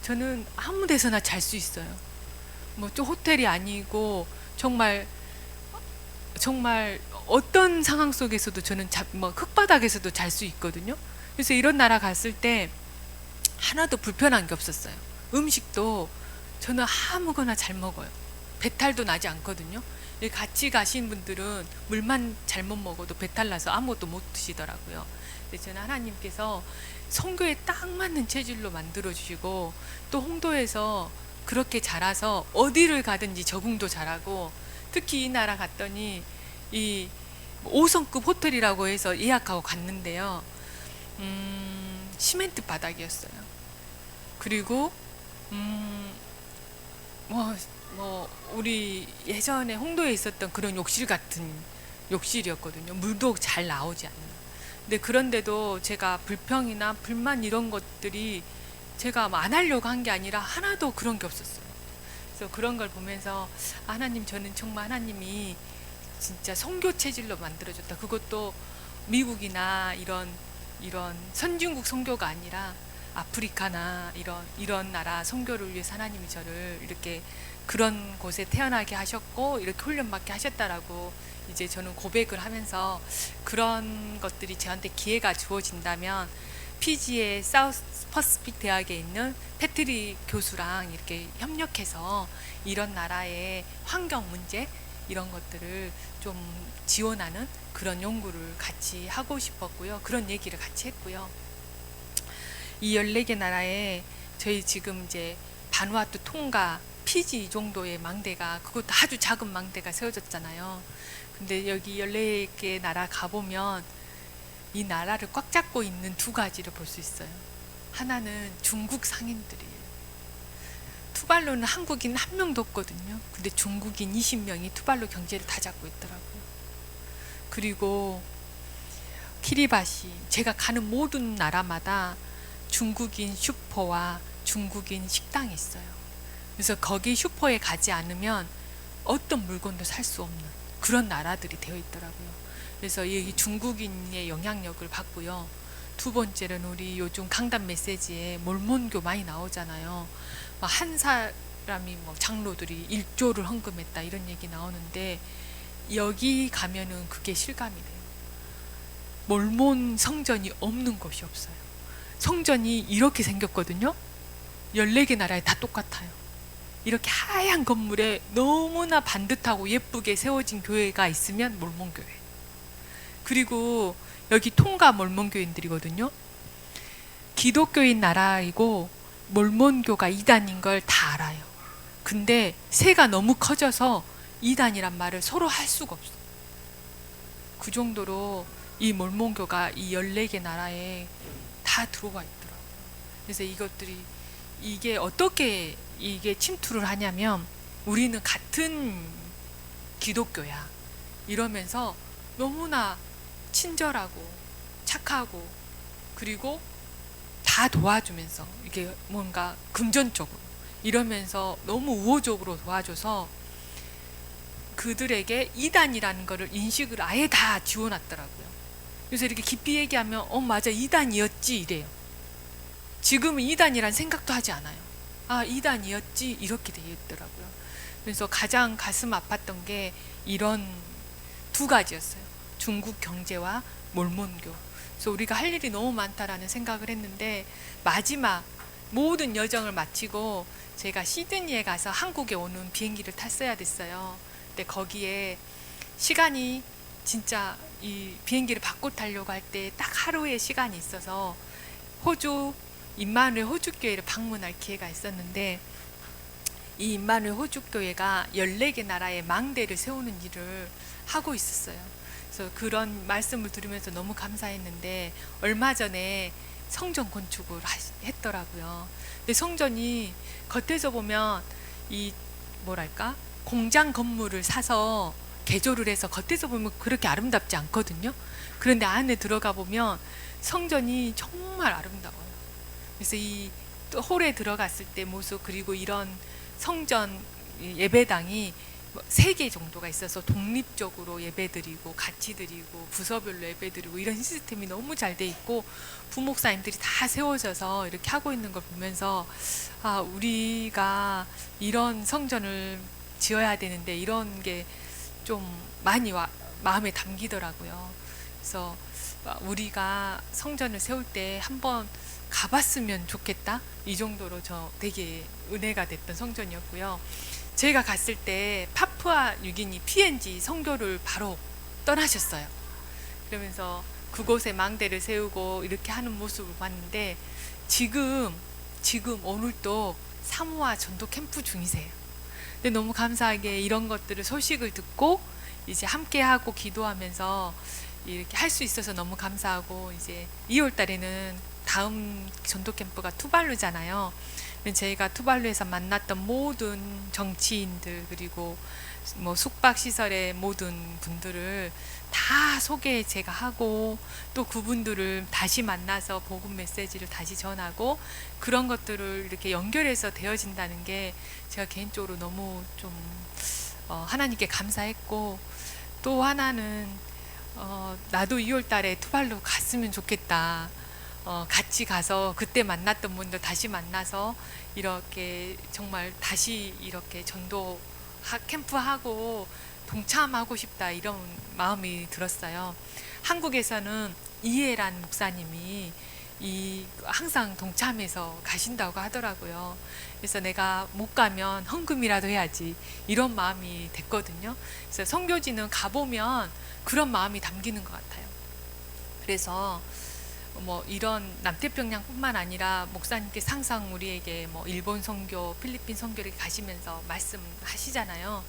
저는 아무 데서나 잘 수 있어요. 뭐 좀 호텔이 아니고 정말 어떤 상황 속에서도 저는 뭐 흙바닥에서도 잘 수 있거든요. 그래서 이런 나라 갔을 때 하나도 불편한 게 없었어요. 음식도 저는 아무거나 잘 먹어요. 배탈도 나지 않거든요. 같이 가신 분들은 물만 잘못 먹어도 배탈 나서 아무것도 못 드시더라고요. 근데 저는 하나님께서 선교에 딱 맞는 체질로 만들어 주시고 또 홍도에서 그렇게 자라서 어디를 가든지 적응도 잘하고 특히 이 나라 갔더니 이 5성급 호텔이라고 해서 예약하고 갔는데요. 시멘트 바닥이었어요. 그리고 뭐 뭐 우리 예전에 홍도에 있었던 그런 욕실 같은 욕실이었거든요. 물도 잘 나오지 않는. 근데 그런데도 제가 불평이나 불만 이런 것들이 제가 안 하려고 한 게 아니라 하나도 그런 게 없었어요. 그래서 그런 걸 보면서 하나님, 저는 정말 하나님이 진짜 선교 체질로 만들어줬다. 그것도 미국이나 이런 선진국 선교가 아니라 아프리카나 이런 나라 선교를 위해서 하나님이 저를 이렇게 그런 곳에 태어나게 하셨고 이렇게 훈련받게 하셨다라고 이제 저는 고백을 하면서, 그런 것들이 저한테 기회가 주어진다면 피지의 사우스 퍼시픽 대학에 있는 패트릭 교수랑 이렇게 협력해서 이런 나라의 환경 문제 이런 것들을 좀 지원하는 그런 연구를 같이 하고 싶었고요. 그런 얘기를 같이 했고요. 이 14개 나라에 저희 지금 이제 바누아투, 통가, 피지 이 정도의 망대가, 그것도 아주 작은 망대가 세워졌잖아요. 근데 여기 14개 나라 가보면 이 나라를 꽉 잡고 있는 두 가지를 볼 수 있어요. 하나는 중국 상인들이에요. 투발루는 한국인 한 명도 없거든요. 근데 중국인 20명이 투발루 경제를 다 잡고 있더라고요. 그리고 키리바시, 제가 가는 모든 나라마다 중국인 슈퍼와 중국인 식당이 있어요. 그래서 거기 슈퍼에 가지 않으면 어떤 물건도 살 수 없는 그런 나라들이 되어 있더라고요. 그래서 이 중국인의 영향력을 받고요. 두 번째는 우리 요즘 강단 메시지에 몰몬교 많이 나오잖아요. 한 사람이 뭐 장로들이 1조를 헌금했다 이런 얘기 나오는데, 여기 가면은 그게 실감이 돼요. 몰몬 성전이 없는 곳이 없어요. 성전이 이렇게 생겼거든요. 14개 나라에 다 똑같아요. 이렇게 하얀 건물에 너무나 반듯하고 예쁘게 세워진 교회가 있으면 몰몬교회. 그리고 여기 통가 몰몬교인들이거든요. 기독교인 나라이고 몰몬교가 이단인 걸 다 알아요. 근데 새가 너무 커져서 이단이란 말을 서로 할 수가 없어요. 그 정도로 이 몰몬교가 이 14개 나라에 다 들어와 있더라고요. 그래서 이게 어떻게 이게 침투를 하냐면, 우리는 같은 기독교야 이러면서 너무나 친절하고 착하고, 그리고 다 도와주면서 이게 뭔가 금전적으로 이러면서 너무 우호적으로 도와줘서 그들에게 이단이라는 거를 인식을 아예 다 지워놨더라고요. 그래서 이렇게 깊이 얘기하면 맞아, 이단이었지 이래요. 지금은 이단이란 생각도 하지 않아요. 아, 이단이었지 이렇게 되어 있더라고요. 그래서 가장 가슴 아팠던 게 이런 두 가지였어요. 중국 경제와 몰몬교. 그래서 우리가 할 일이 너무 많다라는 생각을 했는데, 마지막 모든 여정을 마치고 제가 시드니에 가서 한국에 오는 비행기를 탔어야 됐어요. 근데 거기에 시간이 진짜 이 비행기를 바꿔 타려고 할 때 딱 하루의 시간이 있어서 호주 임마누엘 호주교회를 방문할 기회가 있었는데, 이 임마누엘 호주교회가 14개 나라의 망대를 세우는 일을 하고 있었어요. 그래서 그런 말씀을 들으면서 너무 감사했는데, 얼마 전에 성전 건축을 했더라고요. 근데 성전이 겉에서 보면 이 뭐랄까 공장 건물을 사서 개조를 해서 겉에서 보면 그렇게 아름답지 않거든요. 그런데 안에 들어가 보면 성전이 정말 아름다워요. 그래서 이 홀에 들어갔을 때 모습, 그리고 이런 성전 예배당이 3개 정도가 있어서 독립적으로 예배드리고 같이 드리고 부서별로 예배드리고 이런 시스템이 너무 잘 돼 있고, 부목사님들이 다 세워져서 이렇게 하고 있는 걸 보면서, 아, 우리가 이런 성전을 지어야 되는데 이런 게 좀 많이 마음에 담기더라고요. 그래서 우리가 성전을 세울 때 한번 가봤으면 좋겠다, 이 정도로 저 되게 은혜가 됐던 성전이었고요. 제가 갔을 때 파푸아 뉴기니 PNG 선교를 바로 떠나셨어요. 그러면서 그곳에 망대를 세우고 이렇게 하는 모습을 봤는데, 지금 오늘도 사모아 전도 캠프 중이세요. 근데 너무 감사하게 이런 것들을 소식을 듣고 이제 함께하고 기도하면서 이렇게 할 수 있어서 너무 감사하고, 이제 2월 달에는 다음 전도 캠프가 투발루잖아요. 제가 투발루에서 만났던 모든 정치인들 그리고 뭐 숙박시설의 모든 분들을 다 소개 제가 하고 또 그분들을 다시 만나서 복음 메시지를 다시 전하고 그런 것들을 이렇게 연결해서 되어진다는 게 제가 개인적으로 너무 좀 하나님께 감사했고, 또 하나는 나도 2월 달에 투발루 갔으면 좋겠다. 같이 가서 그때 만났던 분들 다시 만나서 이렇게 정말 다시 이렇게 전도 캠프하고 동참하고 싶다, 이런 마음이 들었어요. 한국에서는 이해란 목사님이 항상 동참해서 가신다고 하더라고요. 그래서 내가 못 가면 헌금이라도 해야지, 이런 마음이 됐거든요. 그래서 선교지는 가보면 그런 마음이 담기는 것 같아요. 그래서 뭐 이런 남태평양뿐만 아니라 목사님께서 항상 우리에게 뭐 일본 선교, 필리핀 선교를 가시면서 말씀하시잖아요.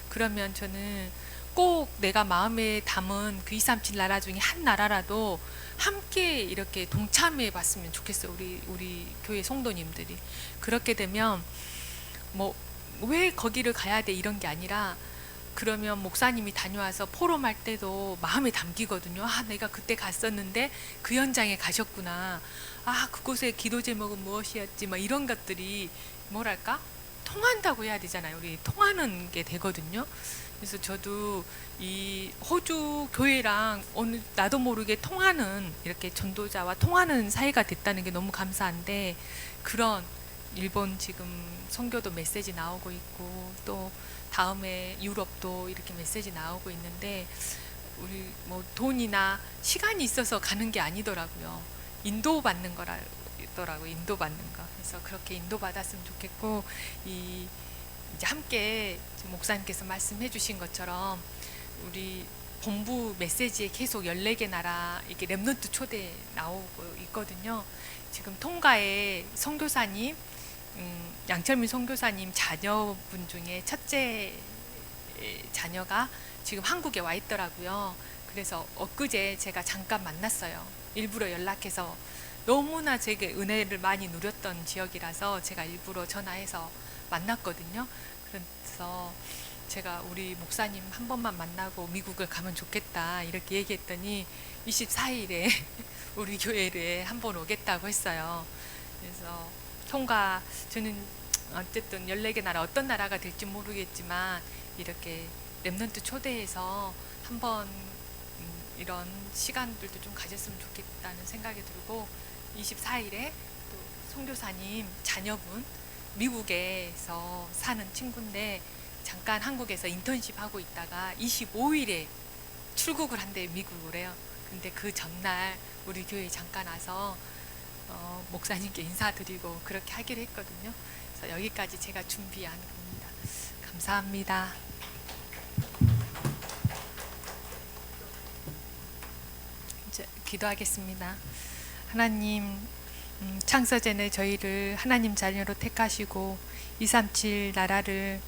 그러면 저는 꼭 내가 마음에 담은 그 237 나라 중에 한 나라라도 함께 이렇게 동참해 봤으면 좋겠어요. 우리 교회 성도님들이. 그렇게 되면 뭐 왜 거기를 가야 돼 이런 게 아니라, 그러면 목사님이 다녀와서 포럼할 때도 마음에 담기거든요. 아, 내가 그때 갔었는데 그 현장에 가셨구나. 아, 그곳의 기도 제목은 무엇이었지? 막 이런 것들이 뭐랄까? 통한다고 해야 되잖아요. 우리 통하는 게 되거든요. 그래서 저도 이 호주 교회랑 어느 나도 모르게 통하는, 이렇게 전도자와 통하는 사이가 됐다는 게 너무 감사한데, 그런 일본 지금 선교도 메시지 나오고 있고 또 다음에 유럽도 이렇게 메시지 나오고 있는데, 우리 뭐 돈이나 시간이 있어서 가는 게 아니더라고요. 인도받는 거라더라고요. 인도받는 거. 그래서 그렇게 인도받았으면 좋겠고, 이제 함께 지금 목사님께서 말씀해 주신 것처럼 우리 본부 메시지에 계속 14개 나라 이게 렘넌트 초대 나오고 있거든요. 지금 통가에 선교사님, 양철민 선교사님 자녀분 중에 첫째 자녀가 지금 한국에 와 있더라고요. 그래서 엊그제 제가 잠깐 만났어요. 일부러 연락해서, 너무나 제게 은혜를 많이 누렸던 지역이라서 제가 일부러 전화해서 만났거든요. 그래서 제가 우리 목사님 한 번만 만나고 미국을 가면 좋겠다 이렇게 얘기했더니 24일에 우리 교회에 한 번 오겠다고 했어요. 그래서 통과, 저는 어쨌든 14개 나라 어떤 나라가 될지 모르겠지만 이렇게 렘넌트 초대해서 한번 이런 시간들도 좀 가졌으면 좋겠다는 생각이 들고, 24일에 또 선교사님 자녀분 미국에서 사는 친구인데 잠깐 한국에서 인턴십 하고 있다가 25일에 출국을 한대, 미국을 해요. 근데 그 전날 우리 교회에 잠깐 와서 목사님께 인사드리고 그렇게 하기로 했거든요. 그래서 여기까지 제가 준비한 겁니다. 감사합니다. 이제 기도하겠습니다. 하나님, 창세전에 저희를 하나님 자녀로 택하시고 237 나라를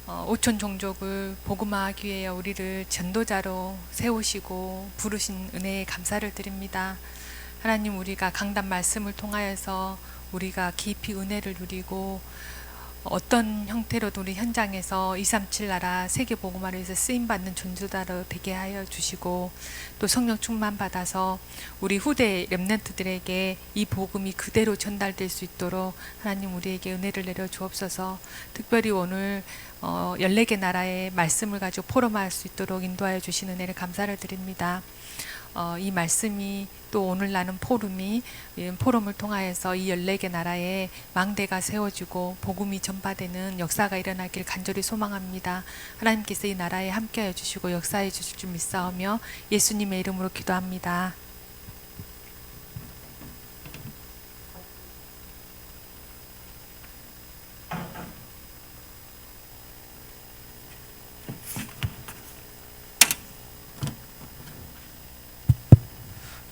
5천 종족을 복음화하기 위해 우리를 전도자로 세우시고 부르신 은혜에 감사를 드립니다. 하나님, 우리가 강단 말씀을 통하여서 우리가 깊이 은혜를 누리고 어떤 형태로도 우리 현장에서 237 나라 세계 복음화를 위해서 쓰임받는 전도자로 되게 하여 주시고, 또 성령 충만 받아서 우리 후대 렘넌트들에게 이 복음이 그대로 전달될 수 있도록 하나님 우리에게 은혜를 내려 주옵소서. 특별히 오늘 14개 나라의 말씀을 가지고 포럼할 수 있도록 인도하여 주신 은혜를 감사를 드립니다. 이 말씀이 또 오늘 나는 포럼을 통하여서 이 14개 나라에 망대가 세워지고 복음이 전파되는 역사가 일어나길 간절히 소망합니다. 하나님께서 이 나라에 함께하여 주시고 역사해 주실 줄 믿사오며 예수님의 이름으로 기도합니다.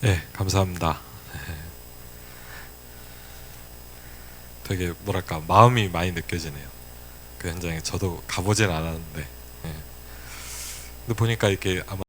네, 감사합니다. 되게 뭐랄까 마음이 많이 느껴지네요. 그 현장에 저도 가보진 않았는데, 근데 보니까 이렇게 아마